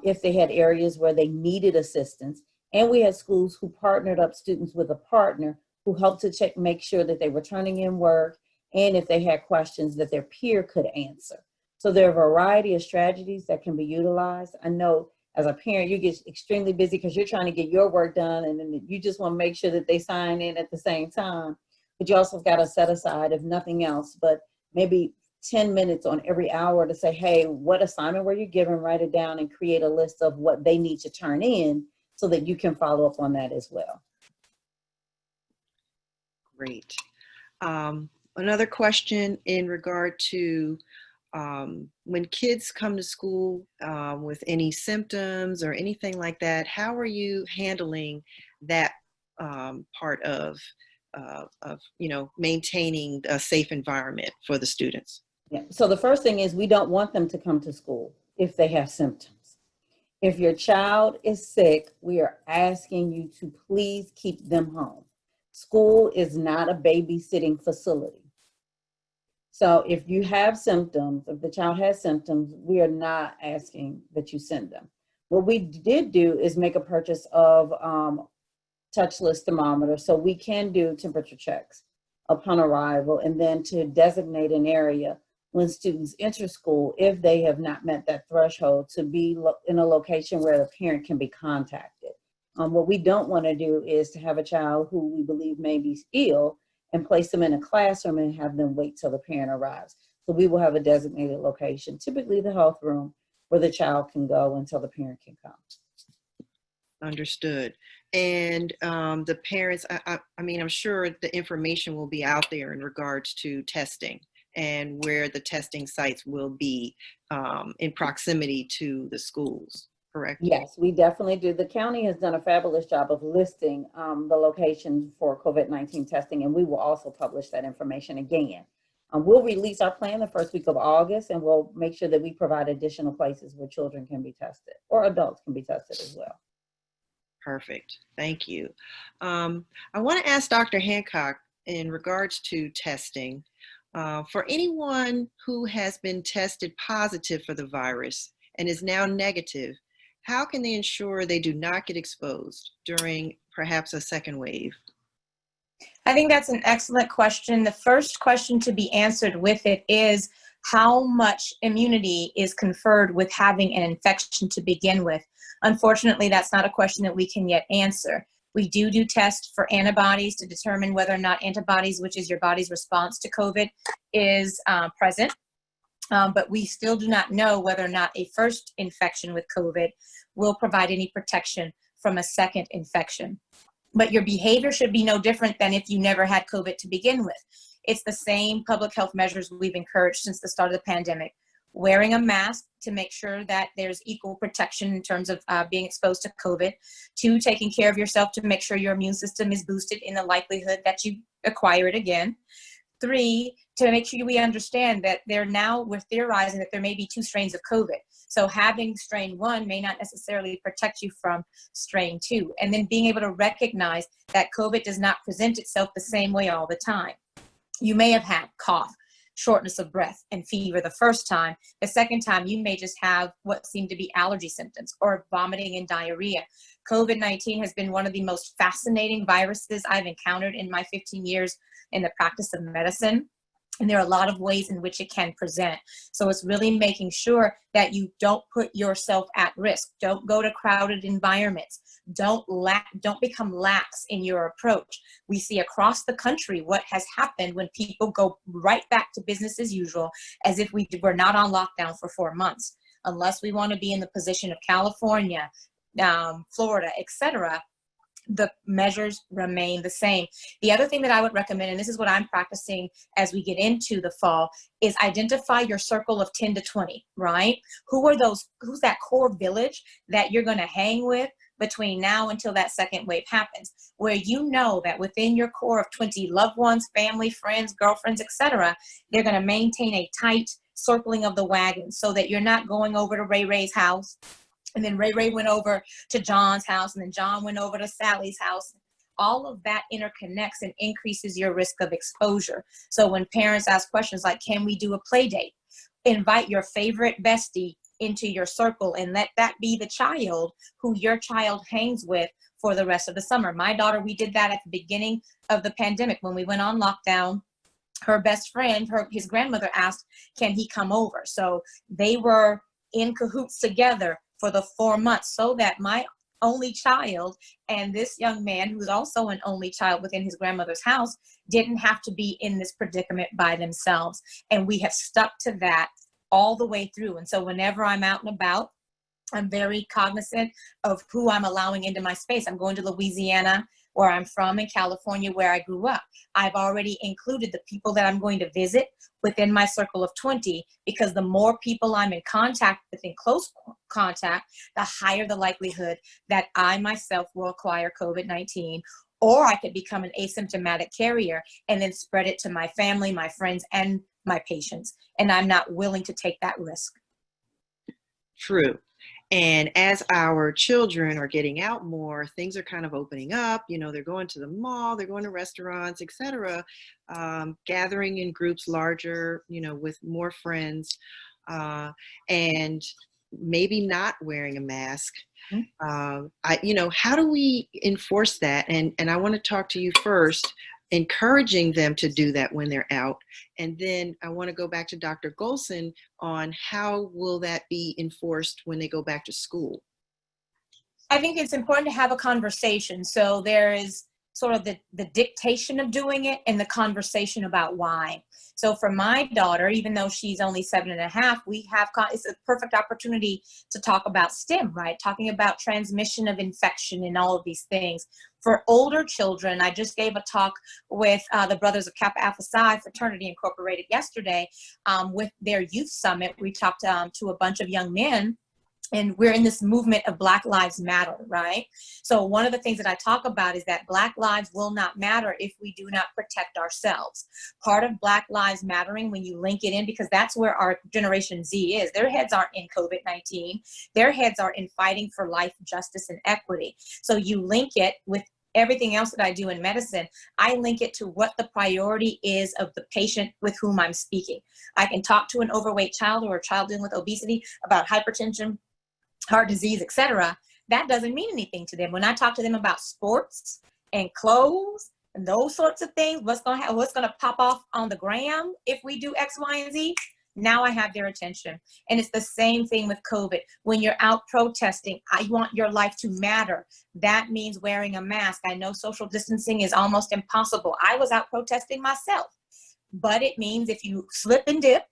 if they had areas where they needed assistance. And we had schools who partnered up students with a partner who helped to make sure that they were turning in work, and if they had questions that their peer could answer. So there are a variety of strategies that can be utilized. I know as a parent, you get extremely busy because you're trying to get your work done, and then you just want to make sure that they sign in at the same time. But you also got to set aside, if nothing else, but maybe 10 minutes on every hour to say, hey, what assignment were you given? Write it down and create a list of what they need to turn in so that you can follow up on that as well. Great. Another question in regard to when kids come to school with any symptoms or anything like that, how are you handling that part of you know, maintaining a safe environment for the students? Yeah. So the first thing is we don't want them to come to school if they have symptoms. If your child is sick, we are asking you to please keep them home. School is not a babysitting facility. So if you have symptoms, if the child has symptoms, we are not asking that you send them. What we did do is make a purchase of touchless thermometer, so we can do temperature checks upon arrival, and then to designate an area when students enter school, if they have not met that threshold, to be in a location where the parent can be contacted. What we don't want to do is to have a child who we believe may be ill and place them in a classroom and have them wait till the parent arrives. So we will have a designated location, typically the health room, where the child can go until the parent can come. Understood. And the parents, I mean, I'm sure the information will be out there in regards to testing and where the testing sites will be in proximity to the schools, correct? Yes, we definitely do. The county has done a fabulous job of listing the locations for COVID-19 testing, and we will also publish that information again. We'll release our plan the first week of August, and we'll make sure that we provide additional places where children can be tested, or adults can be tested as well. Perfect. Thank you. I want to ask Dr. Hancock in regards to testing. For anyone who has been tested positive for the virus and is now negative, how can they ensure they do not get exposed during perhaps a second wave? I think that's an excellent question. The first question to be answered with it is how much immunity is conferred with having an infection to begin with. Unfortunately, that's not a question that we can yet answer. We do tests for antibodies to determine whether or not antibodies, which is your body's response to COVID, is present. But we still do not know whether or not a first infection with COVID will provide any protection from a second infection. But your behavior should be no different than if you never had COVID to begin with. It's the same public health measures we've encouraged since the start of the pandemic. Wearing a mask to make sure that there's equal protection in terms of being exposed to COVID. 2, taking care of yourself to make sure your immune system is boosted in the likelihood that you acquire it again. 3, to make sure we understand that we're theorizing that there may be 2 strains of COVID. So having strain 1 may not necessarily protect you from strain 2. And then being able to recognize that COVID does not present itself the same way all the time. You may have had cough, shortness of breath, and fever the first time. The second time, you may just have what seem to be allergy symptoms or vomiting and diarrhea. COVID-19 has been one of the most fascinating viruses I've encountered in my 15 years in the practice of medicine. And there are a lot of ways in which it can present. So it's really making sure that you don't put yourself at risk. Don't go to crowded environments. Don't become lax in your approach. We see across the country what has happened when people go right back to business as usual, as if we were not on lockdown for 4 months. Unless we want to be in the position of California, Florida, etc., the measures remain the same. The other thing that I would recommend, and this is what I'm practicing as we get into the fall, is identify your circle of 10 to 20, right? Who's that core village that you're going to hang with between now until that second wave happens, where you know that within your core of 20 loved ones, family, friends, girlfriends, etc., they're going to maintain a tight circling of the wagon so that you're not going over to Ray Ray's house, and then Ray went over to John's house, and then John went over to Sally's house. All of that interconnects and increases your risk of exposure. So when parents ask questions like, can we do a play date? Invite your favorite bestie into your circle and let that be the child who your child hangs with for the rest of the summer. My daughter, we did that at the beginning of the pandemic when we went on lockdown. Her best friend, his grandmother asked, can he come over? So they were in cahoots together for the 4 months so that my only child and this young man, who's also an only child within his grandmother's house, didn't have to be in this predicament by themselves. And we have stuck to that all the way through. And so whenever I'm out and about, I'm very cognizant of who I'm allowing into my space. I'm going to Louisiana, where I'm from, in California, where I grew up. I've already included the people that I'm going to visit within my circle of 20, because the more people I'm in contact with, in close contact, the higher the likelihood that I myself will acquire COVID-19, or I could become an asymptomatic carrier and then spread it to my family, my friends, and my patients. And I'm not willing to take that risk. True. And as our children are getting out more, things are kind of opening up. You know, they're going to the mall, they're going to restaurants, etc., gathering in groups larger, you know, with more friends, and maybe not wearing a mask. How do we enforce that? And I want to talk to you first, encouraging them to do that when they're out. And then I want to go back to Dr. Goldson on how will that be enforced when they go back to school? I think it's important to have a conversation. So there is sort of the dictation of doing it and the conversation about why. So for my daughter, even though she's only 7.5, it's a perfect opportunity to talk about STEM, right? Talking about transmission of infection and all of these things. For older children, I just gave a talk with the Brothers of Kappa Alpha Psi Fraternity Incorporated yesterday with their youth summit. We talked to a bunch of young men And we're in this movement of Black Lives Matter, right? So one of the things that I talk about is that Black lives will not matter if we do not protect ourselves. Part of Black Lives Mattering, when you link it in, because that's where our Generation Z is, their heads aren't in COVID-19, their heads are in fighting for life, justice, and equity. So you link it with everything else that I do in medicine. I link it to what the priority is of the patient with whom I'm speaking. I can talk to an overweight child or a child dealing with obesity about hypertension, heart disease, etc. That doesn't mean anything to them. When I talk to them about sports and clothes and those sorts of things, what's gonna pop off on the gram if we do X, Y, and Z, now I have their attention. And it's the same thing with COVID. When you're out protesting, I want your life to matter. That means wearing a mask. I know social distancing is almost impossible. I was out protesting myself, but it means if you slip and dip,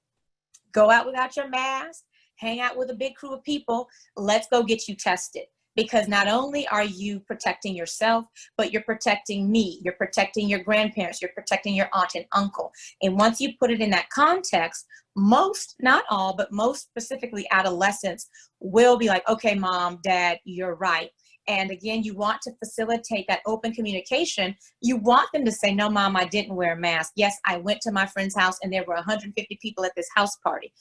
go out without your mask, hang out with a big crew of people, let's go get you tested. Because not only are you protecting yourself, but you're protecting me, you're protecting your grandparents, you're protecting your aunt and uncle. And once you put it in that context, most, not all, but most specifically adolescents will be like, okay, mom, dad, you're right. And again, you want to facilitate that open communication. You want them to say, no, mom, I didn't wear a mask. Yes, I went to my friend's house and there were 150 people at this house party.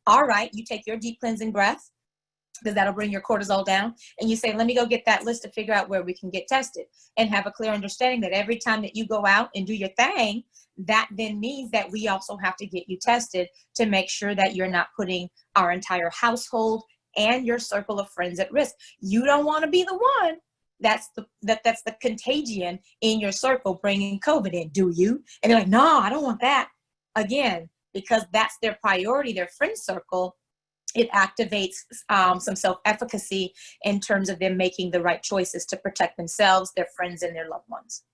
All right, you take your deep cleansing breath, because that'll bring your cortisol down. And you say, let me go get that list to figure out where we can get tested, and have a clear understanding that every time that you go out and do your thing, that then means that we also have to get you tested to make sure that you're not putting our entire household and your circle of friends at risk. You don't want to be the one that's the contagion in your circle bringing COVID in, do you? And they're like, no, I don't want that. Again, because that's their priority, their friend circle, it activates some self-efficacy in terms of them making the right choices to protect themselves, their friends, and their loved ones.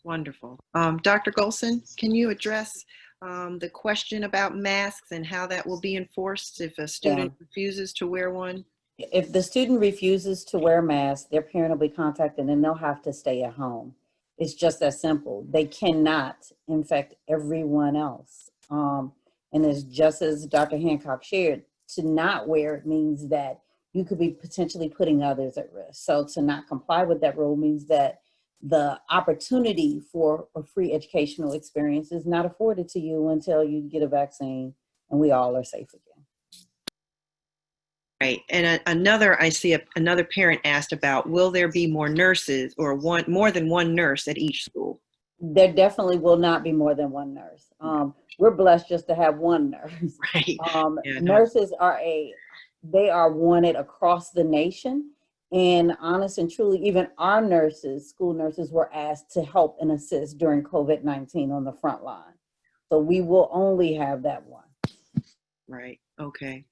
Wonderful. Dr. Goldson, can you address the question about masks and how that will be enforced if a student refuses to wear one? If the student refuses to wear a mask, their parent will be contacted and they'll have to stay at home. It's just that simple. They cannot infect everyone else. And it's just as Dr. Hancock shared, to not wear it means that you could be potentially putting others at risk. So to not comply with that rule means that the opportunity for a free educational experience is not afforded to you until you get a vaccine and we all are safe again. Right. And another parent asked about, will there be more nurses or more than one nurse at each school? There definitely will not be more than one nurse. We're blessed just to have one nurse. Right. Nurses they are wanted across the nation. And honest and truly, even our nurses, school nurses, were asked to help and assist during COVID-19 on the front line. So we will only have that one. Right. Okay.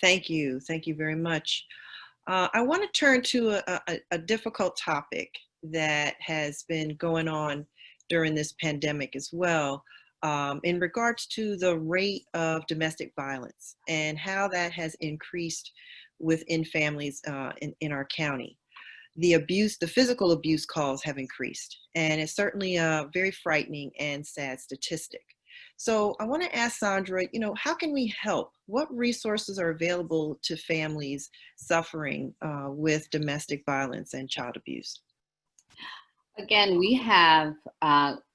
Thank you. Thank you very much. I want to turn to a difficult topic that has been going on during this pandemic as well, in regards to the rate of domestic violence and how that has increased within families in our county. The physical abuse calls have increased, and it's certainly a very frightening and sad statistic. So I want to ask Sondra, how can we help? What resources are available to families suffering with domestic violence and child abuse? Again, we have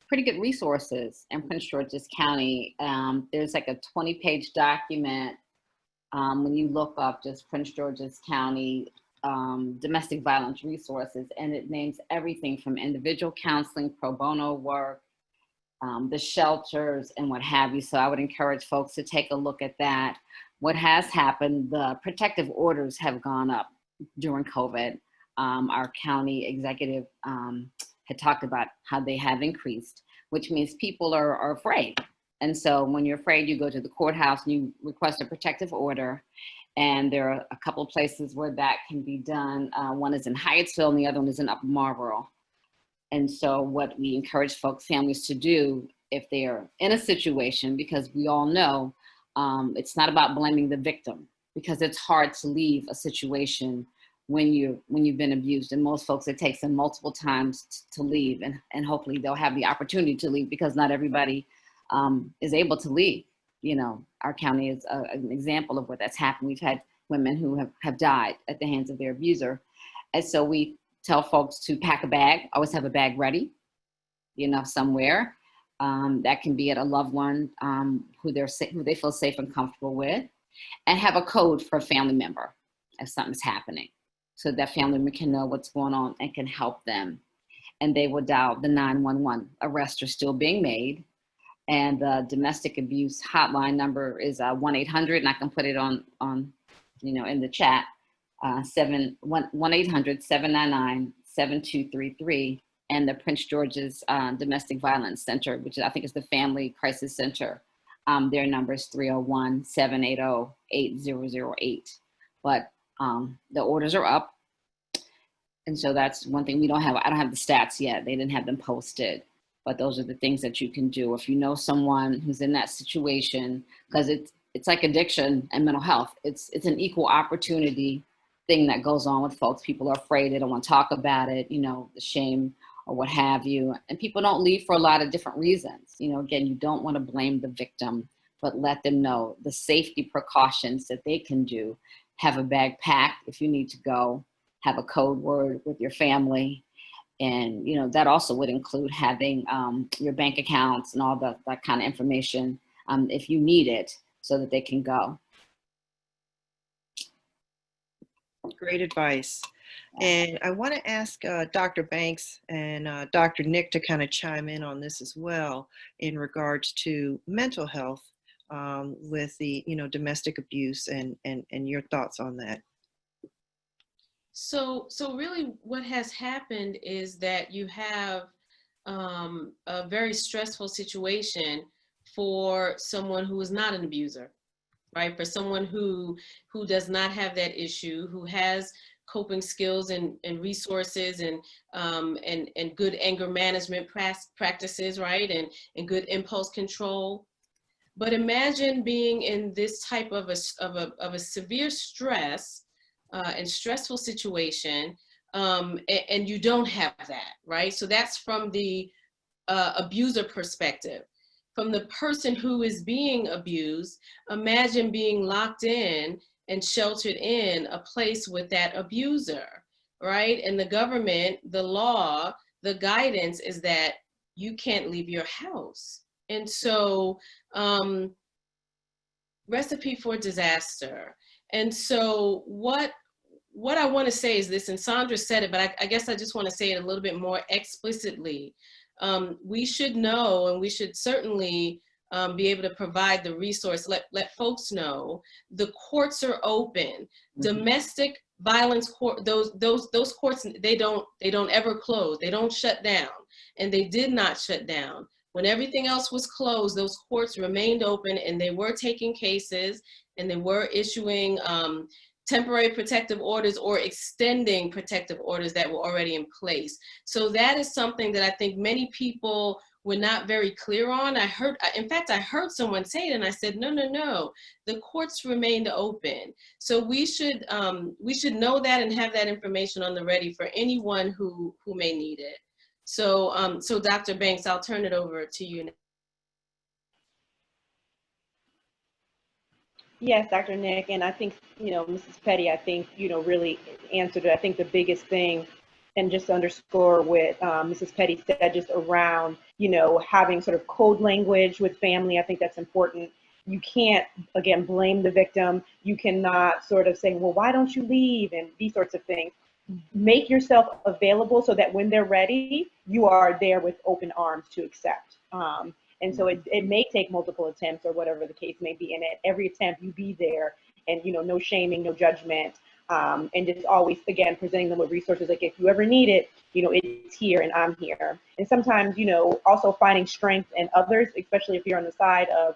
pretty good resources in Prince George's County. There's like a 20-page document when you look up just Prince George's County domestic violence resources, and it names everything from individual counseling, pro bono work, the shelters, and what have you. So I would encourage folks to take a look at that. What has happened, the protective orders have gone up during COVID. Our county executive had talked about how they have increased, which means people are afraid. And so when you're afraid, you go to the courthouse and you request a protective order. And there are a couple of places where that can be done. One is in Hyattsville and the other one is in Upper Marlboro. And so what we encourage families to do if they are in a situation, because we all know it's not about blaming the victim, because it's hard to leave a situation when you've been abused. And most folks, it takes them multiple times to leave, and hopefully they'll have the opportunity to leave, because not everybody is able to leave. you know, our county is an example of what that's happened. We've had women who have died at the hands of their abuser. And so we tell folks to pack a bag, always have a bag ready, you know, somewhere. That can be at a loved one who they feel safe and comfortable with, and have a code for a family member if something's happening, so that family member can know what's going on and can help them. And they will dial the 911. Arrests are still being made. And the domestic abuse hotline number is 1-800, and I can put it on you know, in the chat, 1-800-799-7233. And the Prince George's Domestic Violence Center, which I think is the Family Crisis Center. Their number is 301-780-8008. But the orders are up. And so that's one thing we don't have. I don't have the stats yet. They didn't have them posted. But those are the things that you can do if you know someone who's in that situation, because it's like addiction and mental health. It's an equal opportunity thing that goes on with folks. People are afraid, they don't want to talk about it, you know, the shame or what have you. And people don't leave for a lot of different reasons. You know, again, you don't want to blame the victim, but let them know the safety precautions that they can do. Have a bag packed if you need to go, have a code word with your family. And, you know, that also would include having your bank accounts and all that kind of information if you need it, so that they can go. Great advice. And I want to ask Dr. Banks and Dr. Nick to kind of chime in on this as well in regards to mental health with the, you know, domestic abuse and your thoughts on that. So really what has happened is that you have a very stressful situation for someone who is not an abuser, right? For someone who does not have that issue, who has coping skills and resources and good anger management practices, right? And good impulse control. But imagine being in this type of a severe stress and stressful situation, and you don't have that, right? So that's from the abuser perspective. From the person who is being abused, imagine being locked in and sheltered in a place with that abuser, right? And the government, the law, the guidance is that you can't leave your house. And so, recipe for disaster. And so what I want to say is this, and Sondra said it, but I guess I just want to say it a little bit more explicitly. We should know, and we should certainly be able to provide the resource, let folks know the courts are open. Mm-hmm. Domestic violence court, those courts, they don't ever close. They don't shut down, and they did not shut down. When everything else was closed, those courts remained open, and they were taking cases, and they were issuing temporary protective orders or extending protective orders that were already in place. So that is something that I think many people were not very clear on. In fact, I heard someone say it, and I said, no, the courts remained open. So we should know that and have that information on the ready for anyone who may need it. So, so Dr. Banks, I'll turn it over to you now. Yes, Dr. Nick, and I think, Mrs. Petty, I think, really answered it. I think the biggest thing, and just to underscore what Mrs. Petty said, just around, having sort of code language with family, I think that's important. You can't, again, blame the victim. You cannot sort of say, well, why don't you leave? And these sorts of things. Make yourself available so that when they're ready, you are there with open arms to accept. And so it may take multiple attempts or whatever the case may be. And at every attempt, you be there and, no shaming, no judgment. And just always, again, presenting them with resources like if you ever need it, it's here and I'm here. And sometimes, also finding strength in others, especially if you're on the side of,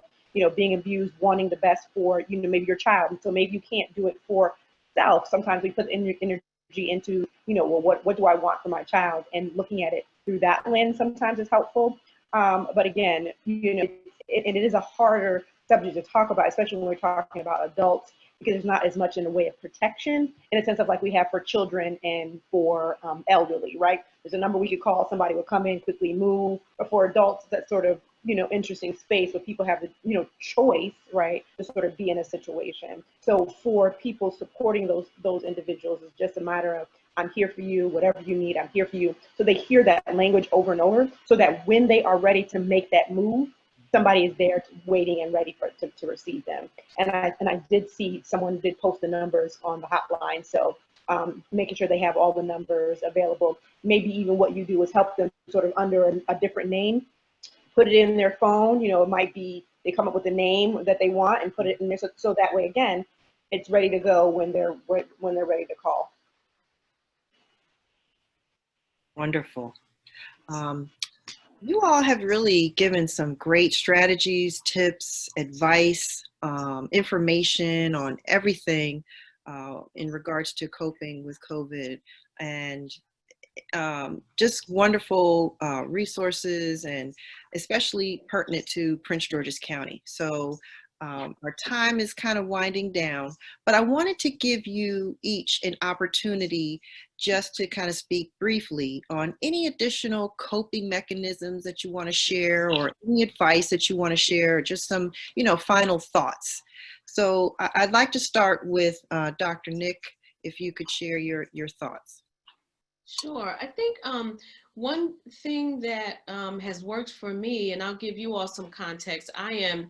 being abused, wanting the best for, maybe your child. And so maybe you can't do it for self. Sometimes we put energy into, well, what do I want for my child? And looking at it through that lens sometimes is helpful. But again, it is a harder subject to talk about, especially when we're talking about adults, because there's not as much in the way of protection in a sense of like we have for children and for elderly, right? There's a number we could call, somebody will come in, quickly move, but for adults, that sort of, interesting space where people have the, choice, right, to sort of be in a situation. So for people supporting those individuals, it's just a matter of, I'm here for you, whatever you need, I'm here for you. So they hear that language over and over, so that when they are ready to make that move, somebody is there waiting and ready to receive them. And I did see someone did post the numbers on the hotline. So making sure they have all the numbers available. Maybe even what you do is help them sort of under a different name, put it in their phone. It might be they come up with a name that they want and put it in there. So that way, again, it's ready to go when they're ready to call. Wonderful. You all have really given some great strategies, tips, advice, information on everything in regards to coping with COVID, and just wonderful resources, and especially pertinent to Prince George's County. So our time is kind of winding down, but I wanted to give you each an opportunity just to kind of speak briefly on any additional coping mechanisms that you want to share, or any advice that you want to share, or just some, final thoughts. So I'd like to start with Dr. Nick, if you could share your thoughts. Sure. I think one thing that has worked for me, and I'll give you all some context. I am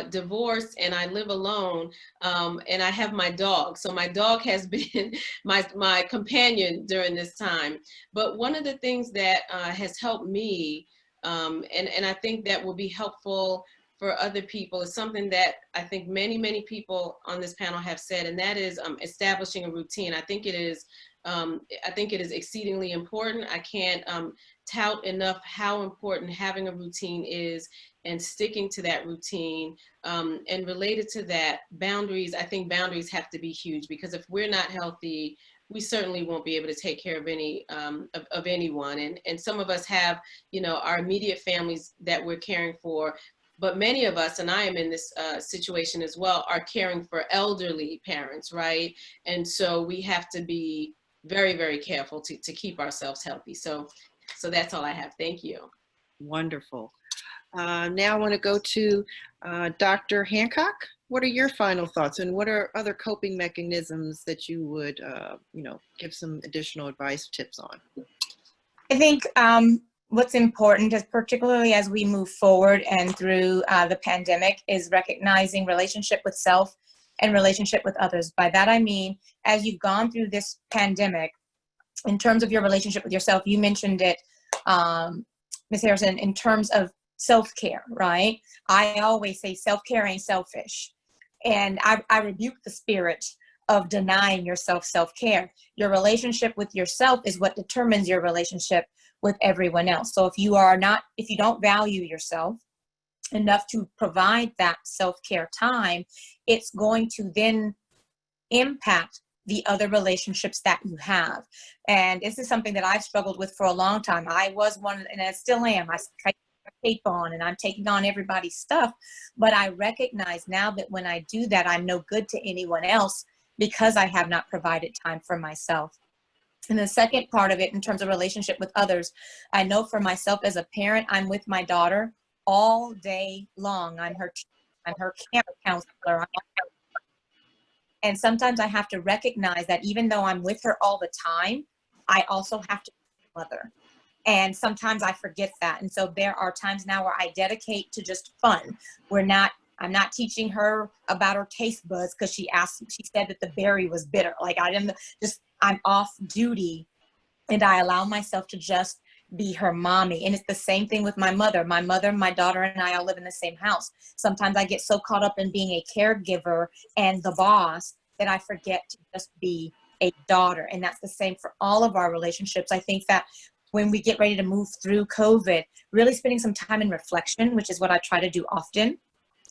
divorced and I live alone, and I have my dog. So my dog has been my companion during this time. But one of the things that has helped me, and I think that will be helpful for other people, is something that I think many people on this panel have said, and that is establishing a routine. I think it is exceedingly important. I can't tout enough how important having a routine is, and sticking to that routine. And related to that, boundaries. I think boundaries have to be huge, because if we're not healthy, we certainly won't be able to take care of anyone. And some of us have, our immediate families that we're caring for. But many of us, and I am in this situation as well, are caring for elderly parents, right? And so we have to be very, very careful to keep ourselves healthy. So that's all I have. Thank you. Wonderful. Now I want to go to Dr. Hancock. What are your final thoughts, and what are other coping mechanisms that you would, give some additional advice, tips on? I think what's important is, particularly as we move forward and through the pandemic, is recognizing relationship with self and relationship with others. By that I mean, as you've gone through this pandemic, in terms of your relationship with yourself, you mentioned it, Ms. Harrison, in terms of self-care, right? I always say self-care ain't selfish. And I rebuke the spirit of denying yourself self-care. Your relationship with yourself is what determines your relationship with everyone else. So if you don't value yourself enough to provide that self-care time, it's going to then impact the other relationships that you have. And this is something that I've struggled with for a long time. I was one, and I still am. I tape on and I'm taking on everybody's stuff. But I recognize now that when I do that, I'm no good to anyone else, because I have not provided time for myself. And the second part of it, in terms of relationship with others, I know for myself as a parent, I'm with my daughter all day long. I'm her camp counselor. And sometimes I have to recognize that even though I'm with her all the time, I also have to be a mother. And sometimes I forget that. And so there are times now where I dedicate to just fun. I'm not teaching her about her taste buds because she said that the berry was bitter. Like I'm off duty, and I allow myself to just be her mommy. And it's the same thing with my mother. My mother, my daughter, and I all live in the same house. Sometimes I get so caught up in being a caregiver and the boss that I forget to just be a daughter. And that's the same for all of our relationships. I think that when we get ready to move through COVID, really spending some time in reflection, which is what I try to do often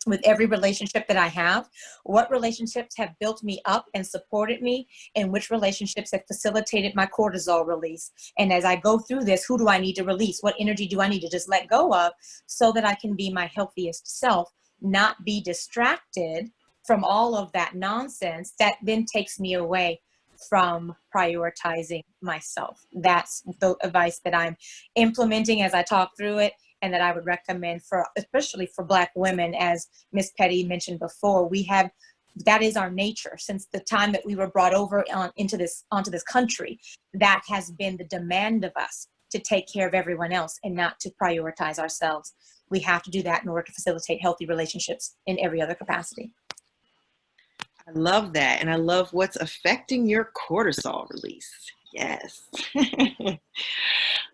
with every relationship that I have. What relationships have built me up and supported me, and which relationships have facilitated my cortisol release? And as I go through this, who do I need to release? What energy do I need to just let go of, so that I can be my healthiest self, not be distracted from all of that nonsense that then takes me away from prioritizing myself. That's the advice that I'm implementing as I talk through it. and that I would recommend for, especially for Black women, as Ms. Petty mentioned before, that is our nature since the time that we were brought over onto this country. That has been the demand of us to take care of everyone else and not to prioritize ourselves. We have to do that in order to facilitate healthy relationships in every other capacity. I love that. And I love what's affecting your cortisol release. Yes.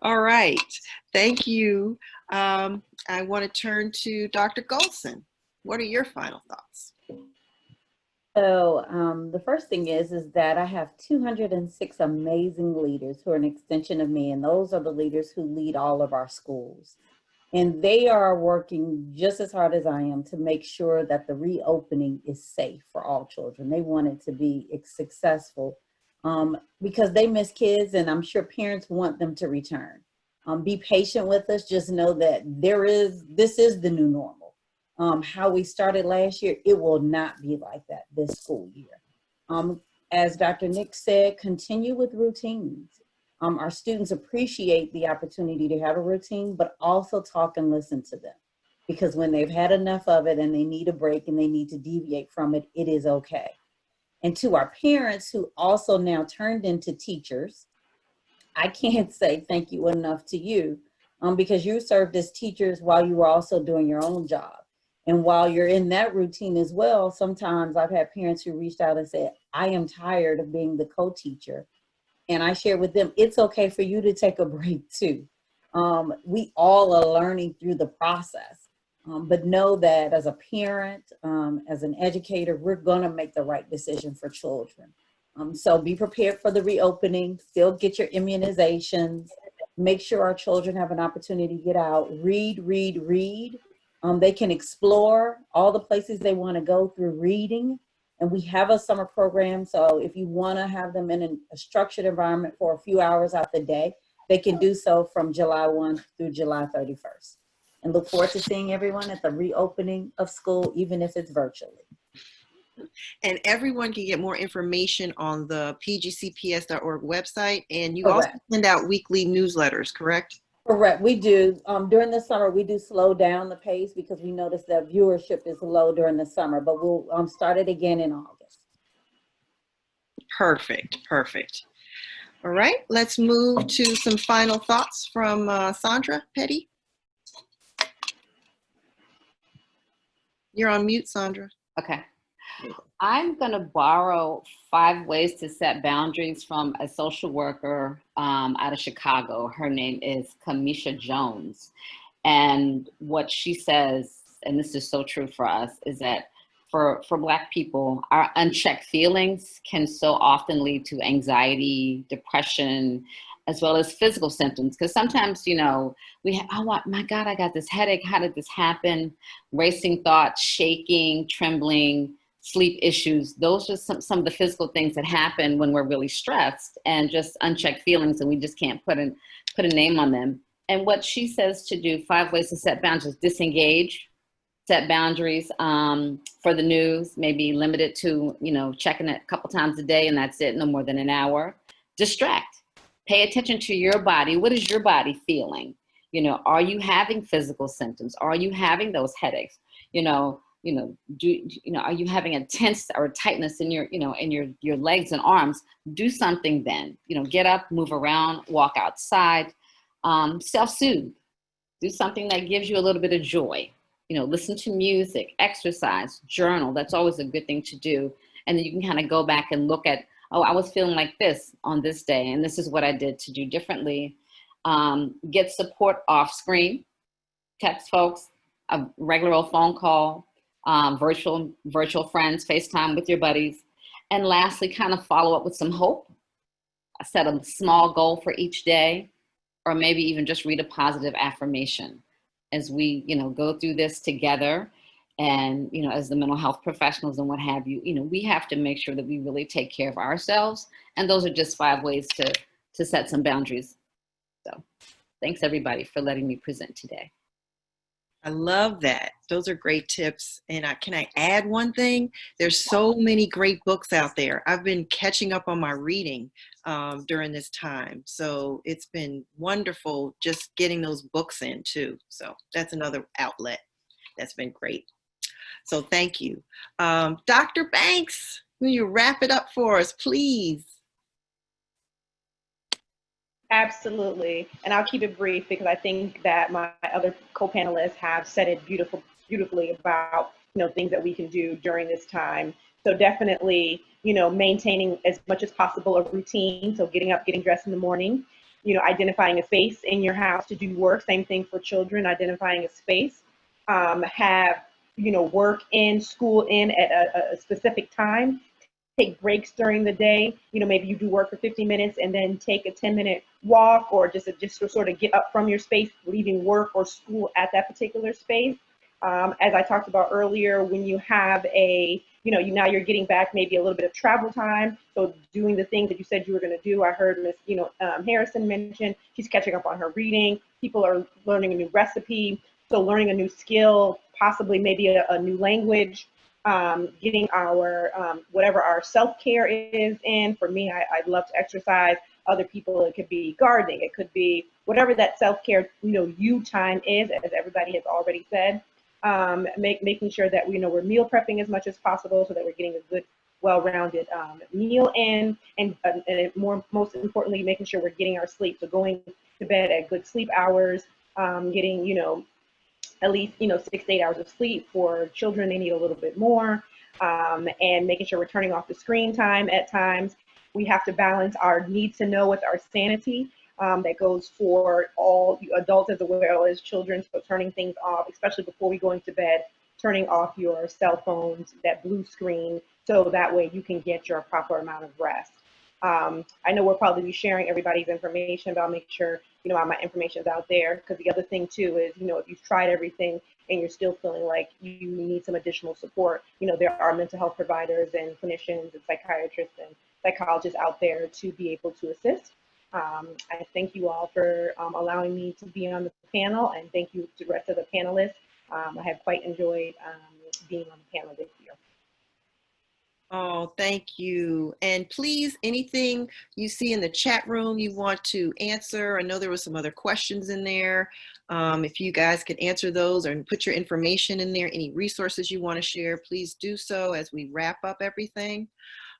All right. Thank you. I want to turn to Dr. Goldson. What are your final thoughts? So the first thing is that I have 206 amazing leaders who are an extension of me, and those are the leaders who lead all of our schools. And they are working just as hard as I am to make sure that the reopening is safe for all children. They want it to be successful because they miss kids, and I'm sure parents want them to return. Be patient with us. Just know that this is the new normal. How we started last year, it will not be like that this school year. As Dr. Nick said, continue with routines. Our students appreciate the opportunity to have a routine, but also talk and listen to them. Because when they've had enough of it and they need a break and they need to deviate from it, it is okay. And to our parents who also now turned into teachers, I can't say thank you enough to you because you served as teachers while you were also doing your own job. And while you're in that routine as well, sometimes I've had parents who reached out and said, I am tired of being the co-teacher. And I share with them, it's okay for you to take a break too. We all are learning through the process, but know that as a parent, as an educator, we're gonna make the right decision for children. So be prepared for the reopening, still get your immunizations, make sure our children have an opportunity to get out, read. They can explore all the places they want to go through reading. And we have a summer program. So if you want to have them in a structured environment for a few hours out the day, they can do so from July 1 through July 31st. And look forward to seeing everyone at the reopening of school, even if it's virtually. And everyone can get more information on the pgcps.org website. And you Correct. also send out weekly newsletters, correct? Correct, we do. During the summer, we do slow down the pace because we notice that viewership is low during the summer, but we'll start it again in August. Perfect. All right, let's move to some final thoughts from Sondra Petty. You're on mute, Sondra. Okay. I'm going to borrow 5 ways to set boundaries from a social worker out of Chicago. Her name is Kamisha Jones. And what she says, and this is so true for us, is that for Black people, our unchecked feelings can so often lead to anxiety, depression, as well as physical symptoms. Because sometimes, we have, oh my God, I got this headache. How did this happen? Racing thoughts, shaking, trembling, sleep issues. Those are some of the physical things that happen when we're really stressed, and just unchecked feelings, and we just can't put a name on them. And what she says to do, 5 ways to set boundaries: disengage, set boundaries for the news, maybe limit it to, checking it a couple times a day and that's it, no more than an hour. Distract, pay attention to your body. What is your body feeling? Are you having physical symptoms? Are you having those headaches? Are you having a tense or tightness in your legs and arms? Do something then. Get up, move around, walk outside, self-soothe. Do something that gives you a little bit of joy. Listen to music, exercise, journal. That's always a good thing to do. And then you can kind of go back and look at, oh, I was feeling like this on this day, and this is what I did to do differently. Get support off screen. Text folks, a regular old phone call. Virtual friends, FaceTime with your buddies. And lastly, kind of follow up with some hope. Set a small goal for each day, or maybe even just read a positive affirmation as we, go through this together. And, as the mental health professionals and what have you, we have to make sure that we really take care of ourselves. And those are just 5 ways to set some boundaries. So thanks everybody for letting me present today. I love that. Those are great tips. And can I add one thing? There's so many great books out there. I've been catching up on my reading during this time. So it's been wonderful just getting those books in too. So that's another outlet that's been great. So thank you. Dr. Banks, will you wrap it up for us, please? Absolutely. And I'll keep it brief because I think that my other co-panelists have said it beautifully about, things that we can do during this time. So definitely, maintaining as much as possible a routine. So getting up, getting dressed in the morning, identifying a space in your house to do work. Same thing for children, identifying a space. Have, work in, school in at a specific time. Take breaks during the day. Maybe you do work for 50 minutes and then take a 10-minute walk, or just to sort of get up from your space, leaving work or school at that particular space. As I talked about earlier, when you have now you're getting back maybe a little bit of travel time. So doing the things that you said you were going to do. I heard Miss, Harrison mention she's catching up on her reading. People are learning a new recipe. So learning a new skill, possibly maybe a new language. Getting our whatever our self-care is in. For me, I love to exercise. Other people, it could be gardening, it could be whatever that self-care you time is, as everybody has already said. Making sure that we're meal prepping as much as possible so that we're getting a good, well-rounded meal in, and most importantly, making sure we're getting our sleep. So going to bed at good sleep hours, getting at least 6 to 8 hours of sleep. For children, they need a little bit more, and making sure we're turning off the screen time at times. We have to balance our need to know with our sanity. That goes for all adults as well as children. So turning things off, especially before we go into bed, turning off your cell phones, that blue screen, so that way you can get your proper amount of rest. I know we'll probably be sharing everybody's information, but I'll make sure my information is out there, because the other thing too is, if you've tried everything and you're still feeling like you need some additional support, there are mental health providers and clinicians and psychiatrists and psychologists out there to be able to assist. I thank you all for allowing me to be on the panel, and thank you to the rest of the panelists. I have quite enjoyed being on the panel this year. Oh, thank you. And please, anything you see in the chat room you want to answer. I know there were some other questions in there. If you guys can answer those or put your information in there, any resources you want to share, please do so as we wrap up everything.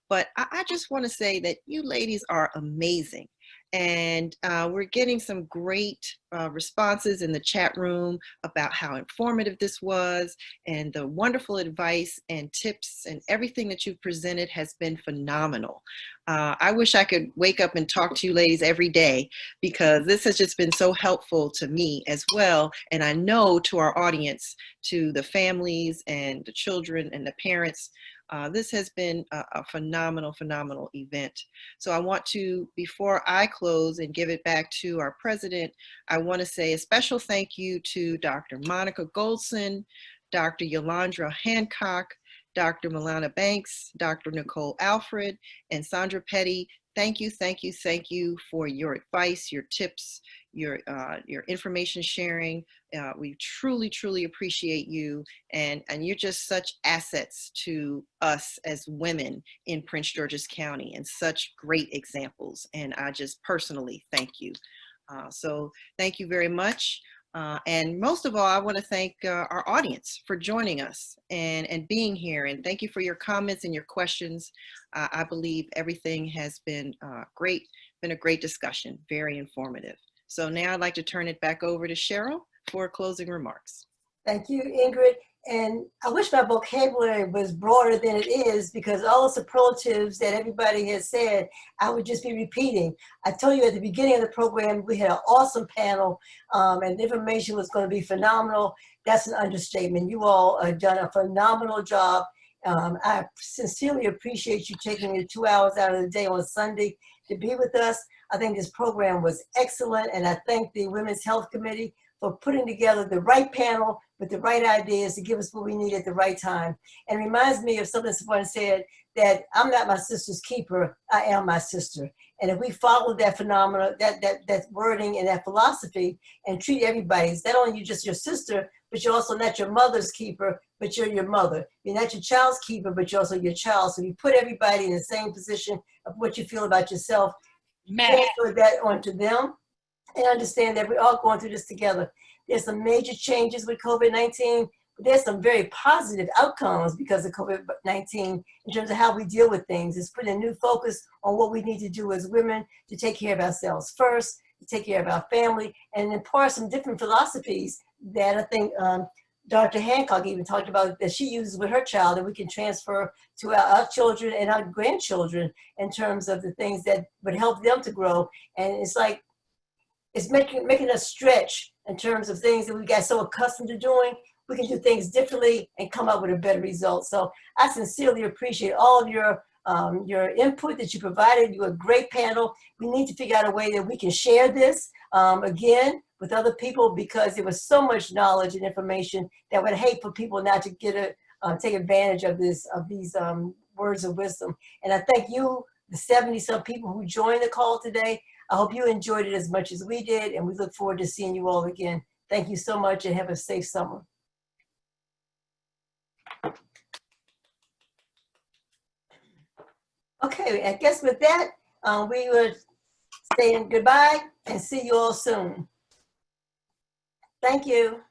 But I just want to say that you ladies are amazing. And we're getting some great responses in the chat room about how informative this was, and the wonderful advice and tips and everything that you've presented has been phenomenal. I wish I could wake up and talk to you ladies every day, because this has just been so helpful to me as well. And I know to our audience, to the families and the children and the parents, this has been a phenomenal, phenomenal event. So I want to, before I close and give it back to our president, I want to say a special thank you to Dr. Monica Goldson, Dr. Yolandra Hancock, Dr. Malena Banks, Dr. Nicole Alford, and Sondra Petty. Thank you, thank you, thank you for your advice, your tips, your information sharing. We truly, truly appreciate you, and you're just such assets to us as women in Prince George's County, and such great examples. And I just personally thank you. So thank you very much. And most of all, I want to thank our audience for joining us and being here. And thank you for your comments and your questions. I believe everything has been great, been a great discussion, very informative. So now I'd like to turn it back over to Cheryl for closing remarks. Thank you, Ingrid. And I wish my vocabulary was broader than it is, because all the superlatives that everybody has said, I would just be repeating. I told you at the beginning of the program, we had an awesome panel, and the information was going to be phenomenal. That's an understatement. You all have done a phenomenal job. I sincerely appreciate you taking your 2 hours out of the day on Sunday to be with us. I think this program was excellent, and I thank the Women's Health Committee for putting together the right panel with the right ideas to give us what we need at the right time. And it reminds me of something someone said, that I'm not my sister's keeper, I am my sister. And if we follow that phenomenon, that wording and that philosophy, and treat everybody as not only you just your sister, but you're also not your mother's keeper, but you're your mother. You're not your child's keeper, but you're also your child. So you put everybody in the same position of what you feel about yourself, transfer that onto them, and understand that we're all going through this together. There's some major changes with COVID-19. There's some very positive outcomes because of COVID-19 in terms of how we deal with things. It's putting a new focus on what we need to do as women to take care of ourselves first, to take care of our family, and impart some different philosophies that I think Dr. Hancock even talked about that she uses with her child, that we can transfer to our children and our grandchildren in terms of the things that would help them to grow. And it's like, it's making us stretch in terms of things that we got so accustomed to doing. We can do things differently and come up with a better result. So I sincerely appreciate all of your input that you provided. You're a great panel. We need to figure out a way that we can share this again with other people, because there was so much knowledge and information that I would hate for people not to get take advantage of these words of wisdom. And I thank you, the 70-some people who joined the call today. I hope you enjoyed it as much as we did, and we look forward to seeing you all again. Thank you so much, and have a safe summer. Okay, I guess with that, we would say goodbye and see you all soon. Thank you.